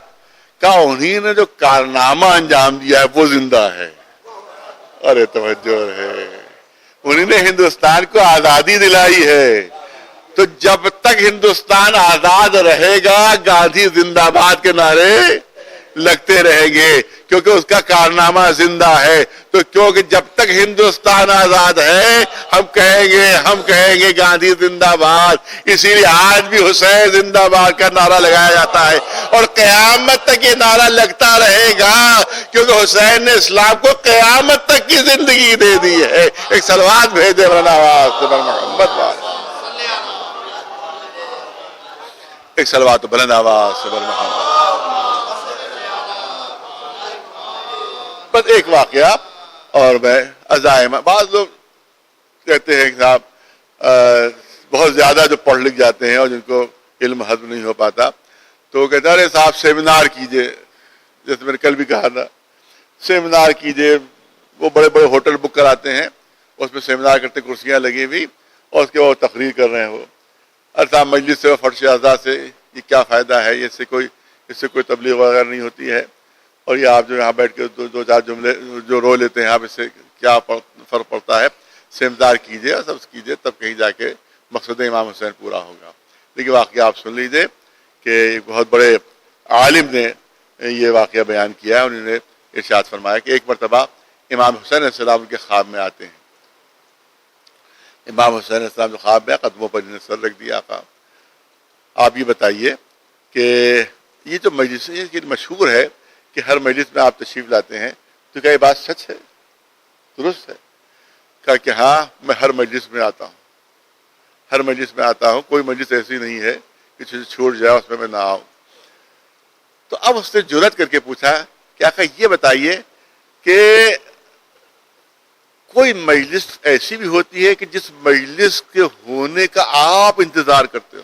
کہا انہی نے جو کارنامہ انجام دیا ہے وہ زندہ ہے۔ ارے توجہ ہے، انہی نے ہندوستان کو آزادی دلائی ہے، تو جب تک ہندوستان آزاد رہے گا گاندھی زندہ باد کے نعرے لگتے رہیں گے، کیونکہ اس کا کارنامہ زندہ ہے۔ تو کیونکہ جب تک ہندوستان آزاد ہے ہم کہیں گے گاندھی زندہ باد۔ اسی لیے آج بھی حسین زندہ باد کا نعرہ لگایا جاتا ہے اور قیامت تک یہ نعرہ لگتا رہے گا، کیونکہ حسین نے اسلام کو قیامت تک کی زندگی دے دی ہے۔ ایک صلوات بھیجے محمد، ایک صلوات بلند آواز سے بر محمد۔ بس ایک واقعہ اور میں عزائم، بعض لوگ کہتے ہیں کہ صاحب بہت زیادہ جو پڑھ لکھ جاتے ہیں اور جن کو علم ہضم نہیں ہو پاتا تو وہ کہتے ہیں ارے صاحب سیمینار کیجئے، جیسے میں نے کل بھی کہا تھا سیمینار کیجئے۔ وہ بڑے بڑے ہوٹل بک کراتے ہیں، اس میں سیمینار کرتے، کرسیاں لگی ہوئی اور اس کے وہ تقریر کر رہے ہیں۔ وہ ارے صاحب مجلس سے فرش اعضاء سے یہ کیا فائدہ ہے، اس سے کوئی تبلیغ وغیرہ نہیں ہوتی ہے، اور یہ آپ جو یہاں بیٹھ کے دو چار جملے جو رو لیتے ہیں آپ، اس سے کیا فرق پڑتا ہے؟ سیمینار کیجئے اور سب کیجئے، تب کہیں جا کے مقصد امام حسین پورا ہوگا۔ لیکن واقعہ آپ سن لیجئے کہ ایک بہت بڑے عالم نے یہ واقعہ بیان کیا ہے۔ انہوں نے ارشاد فرمایا کہ ایک مرتبہ امام حسین علیہ السلام ان کے خواب میں آتے ہیں۔ امام حسین علیہ السلام جو خواب میں قدموں پر جنہیں سر رکھ دیا آقا، آپ یہ بتائیے کہ یہ جو مجلس یہ مشہور ہے کہ ہر مجلس میں آپ تشریف لاتے ہیں، تو کیا یہ بات سچ ہے، درست ہے؟ کہا کہ ہاں میں ہر مجلس میں آتا ہوں، ہر مجلس میں آتا ہوں، کوئی مجلس ایسی نہیں ہے کہ چیز چھوٹ جائے اس میں میں نہ آؤں۔ تو اب اس نے جرأت کر کے پوچھا کہ آقا یہ بتائیے کہ کوئی مجلس ایسی بھی ہوتی ہے کہ جس مجلس کے ہونے کا آپ انتظار کرتے ہو،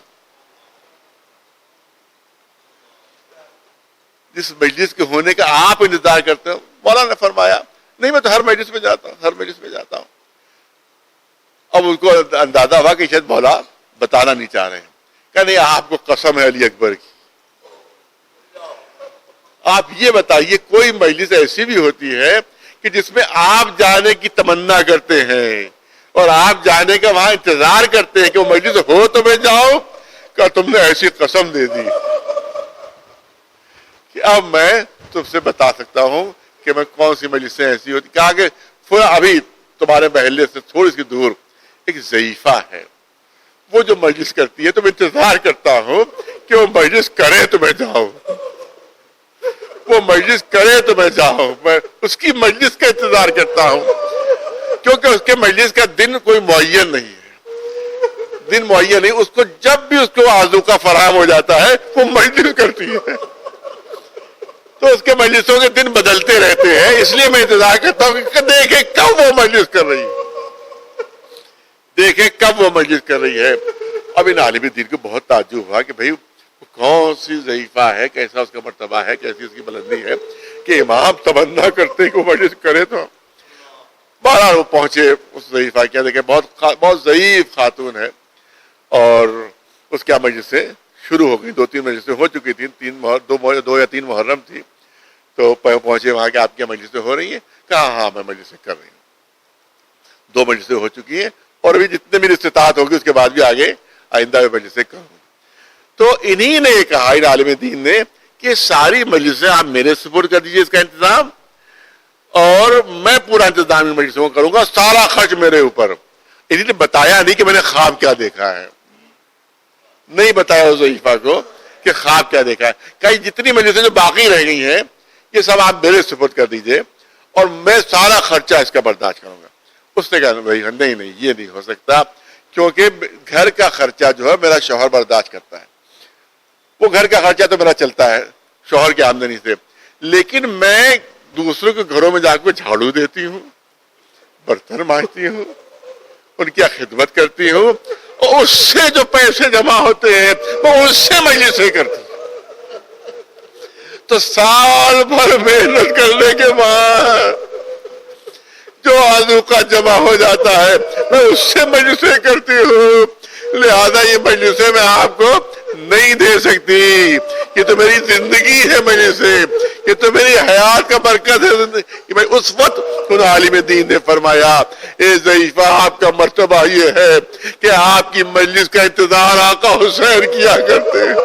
جس مجلس کے ہونے کا آپ انتظار کرتے ہو؟ مولانا نے فرمایا نہیں میں تو ہر مجلس میں جاتا ہوں، ہر مجلس میں جاتا ہوں۔ اب ان کو اندازہ ہوا کہ شاید مولا بتانا نہیں چاہ رہے ہیں، کہ نہیں آپ کو قسم ہے علی اکبر کی، آپ یہ بتائیے کوئی مجلس ایسی بھی ہوتی ہے کہ جس میں آپ جانے کی تمنا کرتے ہیں اور آپ جانے کا وہاں انتظار کرتے ہیں کہ وہ مجلس ہو تو میں جاؤں، کہ تم نے ایسی قسم دے دی کہ اب میں تم سے بتا سکتا ہوں کہ میں کون سی مجلسیں ایسی ہوتی. کہا کہ ابھی تمہارے محلے سے تھوڑی سی دور ایک ضعیفہ ہے، وہ جو مجلس کرتی ہے تو میں انتظار کرتا ہوں کہ وہ مجلس کرے تو میں جاؤں، وہ مجلس کرے تو میں جاؤں. میں اس کی مجلس کا انتظار کرتا ہوں کیونکہ اس کے مجلس کا دن کوئی معین نہیں ہے، دن معین نہیں. اس کو جب بھی اس کو آذو کا فراہم ہو جاتا ہے وہ مجلس کرتی ہے. تو اس کے مجلسوں کے دن بدلتے رہتے ہیں، اس لیے میں انتظار کرتا ہوں کہ دیکھیں کب وہ مجلس کر رہی ہے، دیکھیں کب وہ مجلس کر رہی ہے. اب ان عالم دین کو بہت تعجب ہوا کہ بھئی کون سی ضعیفہ ہے، کیسا اس کا مرتبہ ہے، کیسی اس کی بلندی ہے کہ امام تمنا کرتے کہ وہ مجلس کرے. تو بہرحال وہ پہنچے اس ضعیفہ کیا دیکھیں بہت ضعیف خاتون ہے اور اس کے مجلسیں شروع ہو گئی. 2-3 مجلسیں ہو چکی تھیں، 2 یا 3 محرم تھی. تو پہنچے وہاں کہ آپ کی مجلسیں ہو رہی ہیں؟ کہا ہاں میں مجلسیں کر رہی ہوں، 2 مجلسیں ہو چکی ہیں اور ابھی جتنے میری استطاعت ہوگی اس کے بعد بھی آگے آئندہ بھی مجلسیں کروں. تو انہی نے یہ کہا ان عالم دین نے کہ ساری مجلسیں آپ میرے سپرد کر دیجئے اس کا انتظام، اور میں پورا انتظام ان مجلسوں کو کروں گا، سارا خرچ میرے اوپر. انہی نے بتایا نہیں کہ میں نے خواب کیا دیکھا ہے، نہیں بتایا اس ضعیفہ کو کہ خواب کیا دیکھا ہے. کئی جتنی مجلسیں جو باقی رہ گئی ہیں یہ سب آپ میرے سپرد کر دیجئے اور میں سارا خرچہ اس کا برداشت کروں گا. اس نے کہا بھائی نہیں یہ نہیں ہو سکتا، کیونکہ گھر کا خرچہ جو ہے میرا شوہر برداشت کرتا ہے، وہ گھر کا خرچہ تو میرا چلتا ہے شوہر کی آمدنی سے، لیکن میں دوسروں کے گھروں میں جا کے جھاڑو دیتی ہوں، برتن مانجتی ہوں، ان کی خدمت کرتی ہوں، اور اس سے جو پیسے جمع ہوتے ہیں وہ اس سے مجلسیں کرتی ہوں. تو سال بھر محنت کرنے کے بعد جو آذو کا جمع ہو جاتا ہے میں اس سے مجلسیں کرتی ہوں. لہذا یہ مجلسیں میں آپ کو نہیں دے سکتی، یہ تو میری زندگی ہے مجلسیں، یہ تو میری حیات کا برکت ہے. اس وقت ان عالم دین نے فرمایا اے ضعیفہ آپ کا مرتبہ یہ ہے کہ آپ کی مجلس کا انتظار آقا حسین کیا کرتے ہیں.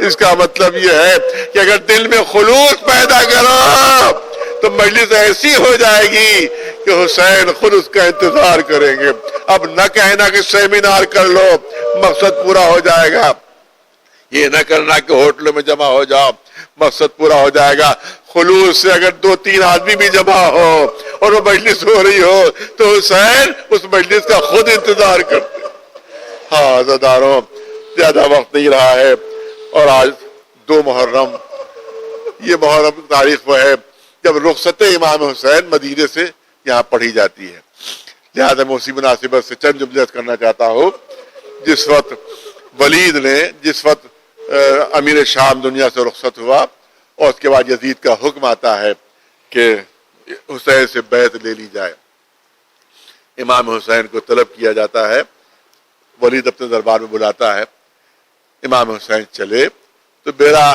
اس کا مطلب یہ ہے کہ اگر دل میں خلوص پیدا کرو تو مجلس ایسی ہو جائے گی کہ حسین خود اس کا انتظار کریں گے. اب نہ کہنا کہ سیمینار کر لو مقصد پورا ہو جائے گا، یہ نہ کرنا کہ ہوٹلوں میں جمع ہو جاؤ مقصد پورا ہو جائے گا. خلوص سے اگر 2-3 آدمی بھی جمع ہو اور وہ مجلس ہو رہی ہو تو حسین اس مجلس کا خود انتظار کرتے. ہاں عزاداروں زیادہ وقت نہیں رہا ہے اور آج 2 محرم، یہ محرم تاریخ وہ ہے جب رخصت امام حسین مدینے سے یہاں پڑھی جاتی ہے. لہذا میں اسی مناسبت سے چند جملے کرنا چاہتا ہوں. جس وقت ولید نے امیر شام دنیا سے رخصت ہوا اور اس کے بعد یزید کا حکم آتا ہے کہ حسین سے بیعت لے لی جائے، امام حسین کو طلب کیا جاتا ہے، ولید اپنے دربار میں بلاتا ہے، امام حسین چلے تو میرا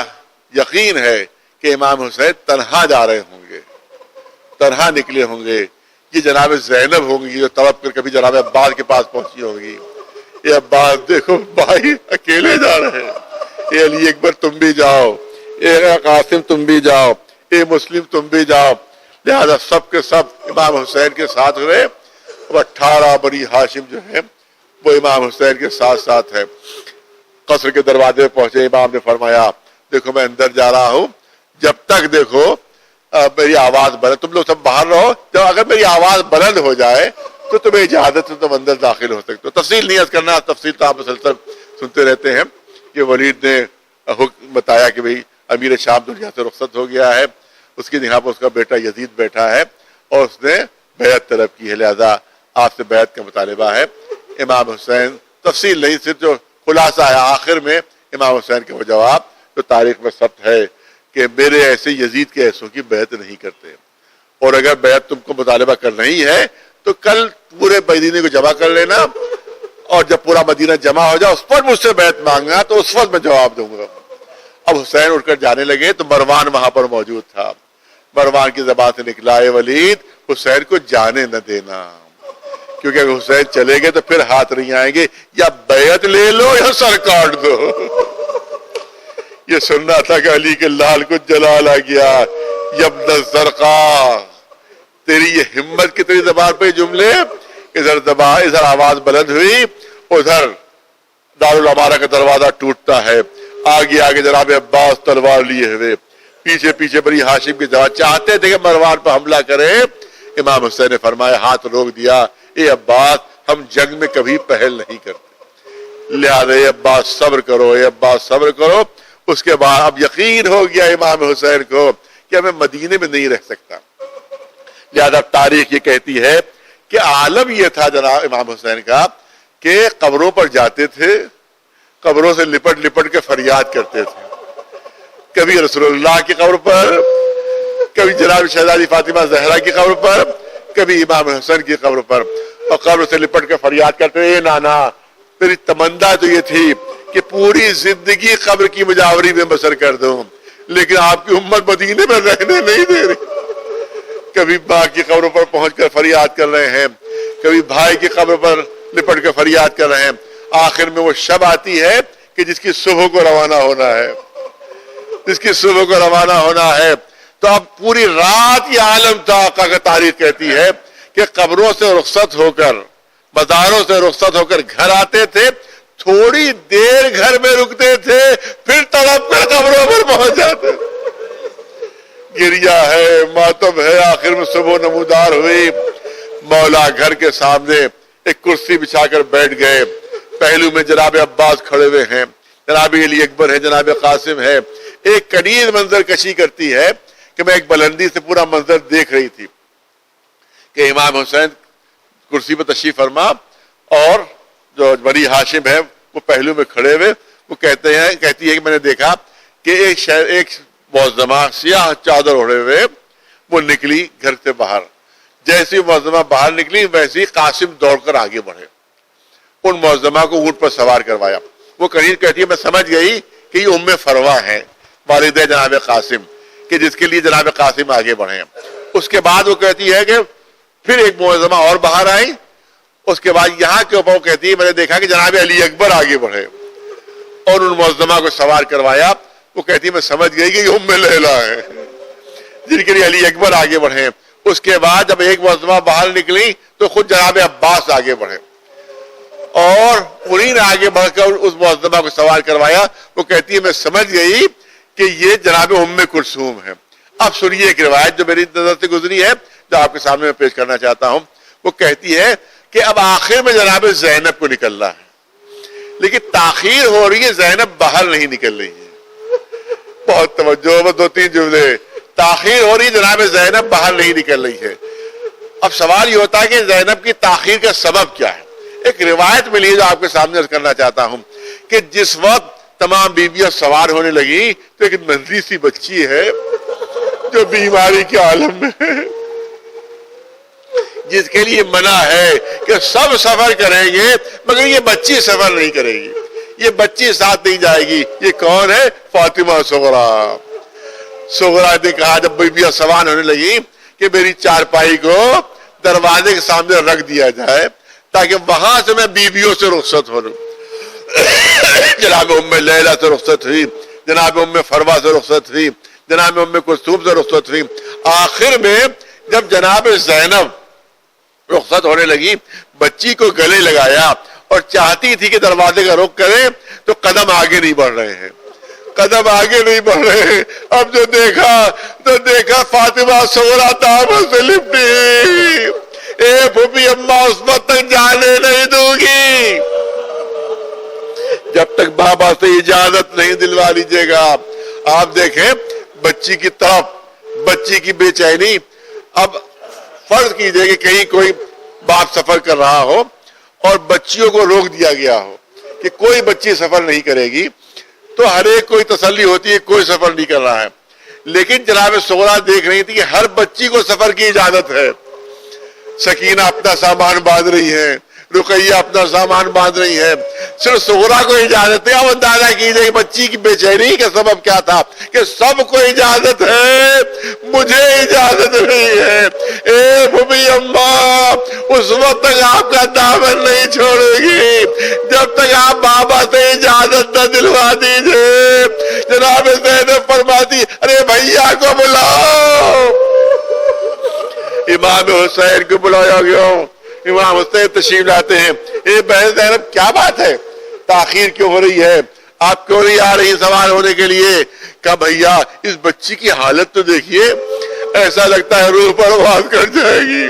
یقین ہے کہ امام حسین تنہا جا رہے ہوں گے، تنہا نکلے ہوں گے. یہ جناب زینب ہوں گی جو تڑپ کر کبھی جناب عباس کے پاس پہنچی ہوگی، یہ عباس دیکھو بھائی اکیلے جا رہے ہیں، اے علی اکبر تم بھی جاؤ، اے قاسم تم بھی جاؤ، اے مسلم تم بھی جاؤ. لہذا سب کے سب امام حسین کے ساتھ ہوئے. 18 بنی ہاشم جو ہے وہ امام حسین کے ساتھ ساتھ ہے. قصر کے دروازے پہنچے، امام نے فرمایا دیکھو میں اندر جا رہا ہوں، جب تک دیکھو میری آواز بلند، تم لوگ سب باہر رہو، جب اگر میری آواز بلند ہو جائے تو تمہیں اجازت ہے تم اندر داخل ہو سکتے ہو. تفصیل نہیں کرنا، تفصیل تو آپ مسلسل سنتے رہتے ہیں کہ ولید نے حکم بتایا کہ بھئی امیر شام دنیا سے رخصت ہو گیا ہے، اس کی جگہ پر اس کا بیٹا یزید بیٹھا ہے اور اس نے بیعت طلب کی ہے، لہذا آپ سے بیعت کا مطالبہ ہے. امام حسین تفصیل نہیں، صرف جو خلاصہ ہے آخر میں امام حسین کے وہ جواب جو تاریخ میں ثبت ہے کہ میرے ایسے یزید کے ایسوں کی بیعت نہیں کرتے، اور اگر بیعت تم کو مطالبہ کرنا ہی ہے تو کل پورے مدینے کو جمع کر لینا اور جب پورا مدینہ جمع ہو جائے اس پر مجھ سے بیعت مانگنا تو اس وقت میں جواب دوں گا. اب حسین اٹھ کر جانے لگے تو مروان وہاں پر موجود تھا. مروان کی زبان سے نکلا اے ولید حسین کو جانے نہ دینا, کیونکہ اگر حسین چلے گئے تو پھر ہاتھ نہیں آئیں گے, یا بیعت لے لو یا سر کاٹ دو. یہ سننا تھا کہ علی کے لال کو جلال آ گیا. یبن الزرقاء, تیری یہ ہمت کی تیری زبان پہ جملے. ادھر آواز بلند ہوئی, ادھر دارالعمارہ کا دروازہ ٹوٹتا ہے. آگے آگے جناب عباس تلوار لیے ہوئے, پیچھے پیچھے بنی ہاشم کی جماعت چاہتے تھے کہ مروان پہ حملہ کرے. امام حسین نے فرمایا, ہاتھ روک دیا, اے عباس ہم جنگ میں کبھی پہل نہیں کرتے, لہذا اے عباس صبر کرو, اے عباس صبر کرو. اس کے بعد اب یقین ہو گیا امام حسین کو کہ میں مدینے میں نہیں رہ سکتا. لہذا تاریخ یہ کہتی ہے کہ عالم یہ تھا جناب امام حسین کا کہ قبروں پر جاتے تھے, قبروں سے لپٹ لپٹ کے فریاد کرتے تھے. کبھی رسول اللہ کی قبر پر, کبھی جناب شہزادی فاطمہ زہرا کی قبر پر, کبھی امام حسین کی قبر پر, اور قبر سے لپٹ کے فریاد کرتے, اے نانا میری تمنا تو یہ تھی کہ پوری زندگی قبر کی مجاوری میں بسر کر دوں, لیکن آپ کی امت مدینے میں رہنے نہیں دے رہی. کبھی ماں کی قبر پر پہنچ کر فریاد کر رہے ہیں, کبھی بھائی کی قبر پر لپٹ کے فریاد کر رہے ہیں. آخر میں وہ شب آتی ہے کہ جس کی صبح کو روانہ ہونا ہے, جس کی صبح کو روانہ ہونا ہے. تو اب پوری رات یہ عالم تھا. آقا کا تاریخ کہتی ہے کہ قبروں سے رخصت ہو کر, مزاروں سے رخصت ہو کر گھر آتے تھے, تھوڑی دیر گھر میں رکتے تھے, پھر تڑپ کر قبروں پر پہنچ جاتے. گریا ہے, ماتم ہے, آخر میں صبح نمودار ہوئی. مولا گھر کے سامنے ایک کرسی بچھا کر بیٹھ گئے. پہلو میں جناب عباس کھڑے ہوئے ہیں, جناب علی اکبر ہے, جناب قاسم ہے. ایک کنیز منظر کشی کرتی ہے کہ میں ایک بلندی سے پورا منظر دیکھ رہی تھی کہ امام حسین کرسی پہ تشریف فرما اور جو بنی ہاشم ہے وہ پہلو میں کھڑے ہوئے. وہ کہتی ہے کہ میں نے دیکھا کہ ایک معظمہ سیاہ چادر اوڑھے ہوئے وہ نکلی گھر سے باہر. جیسی معظمہ باہر نکلی ویسے قاسم دوڑ کر آگے بڑھے, ان معظمہ کو اونٹ پر سوار کروایا. وہ کنیز کہتی ہے میں سمجھ گئی کہ یہ ام فروا ہے, والدہ جناب قاسم, کہ جس کے لیے جناب قاسم آگے بڑھے. اس کے بعد وہ کہتی ہے کہ پھر ایک معظمہ اور باہر آئی. اس کے بعد یہاں کے اوپر وہ کہتی ہے میں نے دیکھا کہ جناب علی اکبر آگے بڑھے اور ان معظمہ کو سوار کروایا. وہ کہتی ہے میں سمجھ گئی کہ یہ ام لیلا ہے جن کے لیے علی اکبر آگے بڑھے. اس کے بعد جب ایک معظمہ باہر نکلی تو خود جناب عباس آگے بڑھے اور انہیں نے آگے بڑھ کر اس معظمہ کو سوار کروایا. وہ کہتی ہے میں سمجھ گئی کہ یہ جناب ام کلثوم ہے. اب سنیے ایک روایت جو میری نظر سے گزری ہے جو آپ کے سامنے میں پیش کرنا چاہتا ہوں. وہ کہتی ہے کہ اب آخر میں جناب زینب کو نکلنا ہے, لیکن تاخیر ہو رہی ہے, زینب باہر نہیں نکل رہی ہے. بہت توجہ, بس 2-3 جملے. تاخیر ہو رہی ہے, جناب زینب باہر نہیں نکل رہی ہے. اب سوال یہ ہوتا ہے کہ زینب کی تاخیر کا سبب کیا ہے. ایک روایت ملی ہے جو آپ کے سامنے عرض کرنا چاہتا ہوں کہ جس وقت تمام بیویاں سوار ہونے لگی تو ایک ننھی سی بچی ہے جو بیماری کے عالم میں ہے, جس کے لیے منع ہے کہ سب سفر کریں گے مگر یہ بچی سفر نہیں کرے گی, یہ بچی ساتھ نہیں جائے گی. یہ کون ہے؟ فاطمہ صغرا. صغرا نے کہا جب بیویاں سوار ہونے لگی کہ میری چارپائی کو دروازے کے سامنے رکھ دیا جائے تاکہ وہاں سے میں بیویوں سے رخصت ہو لوں. جناب ام لیلا سے رخصت ہوئی, جناب ام فروا سے رخصت ہوئی, جناب ام کلثوم سے رخصت ہوئی. آخر میں جب جناب زینب رخصت ہونے لگی بچی کو گلے لگایا اور چاہتی تھی کہ دروازے کا رخ کرے تو قدم آگے نہیں بڑھ رہے ہیں, قدم آگے نہیں بڑھ رہے ہیں. اب جو دیکھا فاطمہ صغرا دامن سے لپٹی, اے پھوپھی اماں اس وقت تک جانے نہیں دوں گی جب تک بابا سے اجازت نہیں دلوا لیجیے گا. آپ دیکھیں بچی کی طرف, بچی کی بے چینی. اب فرض کیجئے کہ کہیں کوئی باپ سفر کر رہا ہو اور بچیوں کو روک دیا گیا ہو کہ کوئی بچی سفر نہیں کرے گی, تو ہر ایک کوئی تسلی ہوتی ہے کوئی سفر نہیں کر رہا ہے. لیکن جناب صغرا دیکھ رہی تھی کہ ہر بچی کو سفر کی اجازت ہے. سکینہ اپنا سامان باندھ رہی ہے, رقیہ اپنا سامان باندھ رہی ہے، صرف صغرا کو اجازت ہے۔ اب اندازہ کیجیے کہ بچی کی بے چینی کا سبب کیا تھا کہ سب کو اجازت ہے، مجھے اجازت نہیں ہے۔ اے بھومی اماں، اس وقت تک آپ کا دامن نہیں چھوڑے گی جب تک آپ بابا سے اجازت نہ دلوا دیجئے۔ جناب زینب فرماتی ارے بھیا کو بلاؤ۔ امام حسین کو بلایا گیا، امام حسین تشریف لاتے ہیں۔ اے بہن زینب کیا بات ہے، تاخیر کیوں ہو رہی ہے، آپ کیوں نہیں آ رہی سوال ہونے کے لیے؟ کہا بھیا اس بچی کی حالت تو دیکھیے، ایسا لگتا ہے روح پرواز کر جائے گی،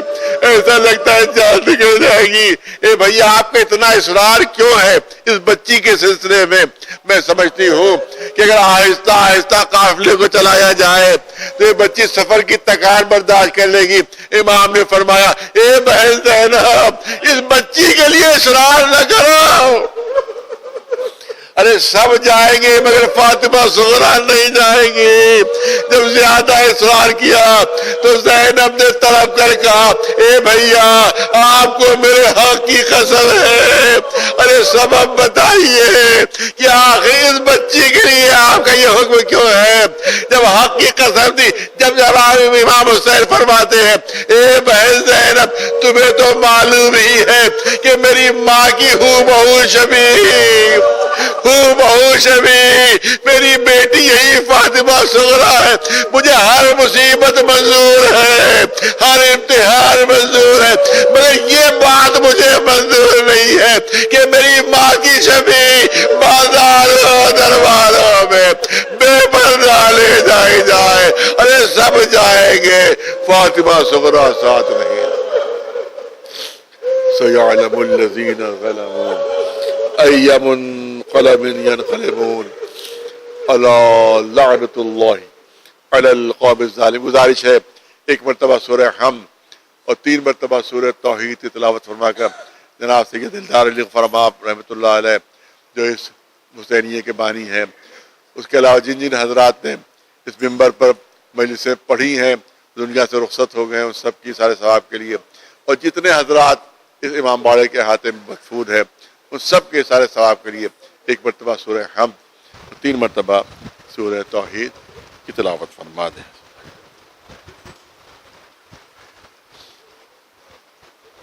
ایسا لگتا ہے جان نکل جائے گی۔ اے بھیا آپ کا اتنا اصرار کیوں ہے اس بچی کے سلسلے میں؟ میں سمجھتی ہوں کہ اگر آہستہ آہستہ قافلے کو چلایا جائے تو یہ بچی سفر کی تکان برداشت کر لے گی۔ امام نے فرمایا اے بہن زینب اس بچی کے لیے اصرار نہ کرو، ارے سب جائیں گے مگر فاطمہ صغرا نہیں جائیں گی۔ جب زیادہ اصرار کیا تو زینب نے طلب کر کہا اے بھیا آپ کو میرے حق کی قسم ہے، ارے سبب بتائیے کہ آخر اس بچی کے لیے آپ کا یہ حکم کیوں ہے؟ جب حق کی قسم دی، جب امام حسین فرماتے ہیں اے بہن زینب تمہیں تو معلوم ہی ہے کہ میری ماں کی ہو بہو شبیہ میری بیٹی یہی فاطمہ صغرا ہے، مجھے ہر مصیبت منظور ہے، ہر امتحان منظور ہے، مگر یہ بات مجھے منظور نہیں ہے کہ میری ماں کی شبیہ بازاروں دروازوں میں بے پردہ لے جائے۔ ارے سب جائیں گے، فاطمہ صغرا ساتھ نہیں۔ سَيَعْلَمُ الَّذِينَ ظَلَمُوا أَيَّ منقلب ينقلبون أَلَا لَعْنَةُ اللَّهِ عَلَى الْقَوْمِ الظَّالِمِينَ۔ گزارش ہے ایک مرتبہ سورہ حمد اور 3 مرتبہ سورہ توحید کی تلاوت فرما کر جناب سید دلدار علی فرماپ رحمۃ اللہ علیہ جو اس حسینیے کے بانی ہیں، اس کے علاوہ جن جن حضرات نے اس منبر پر مجلسیں پڑھی ہیں دنیا سے رخصت ہو گئے ہیں، ان سب کی سارے ثواب کے لیے، اور جتنے حضرات اس امام باڑے کے احاطے میں محفوظ ہے ان سب کے سارے ثواب کے لیے ایک مرتبہ سورہ حمد اور 3 مرتبہ سورہ توحید کی تلاوت فرما دیں۔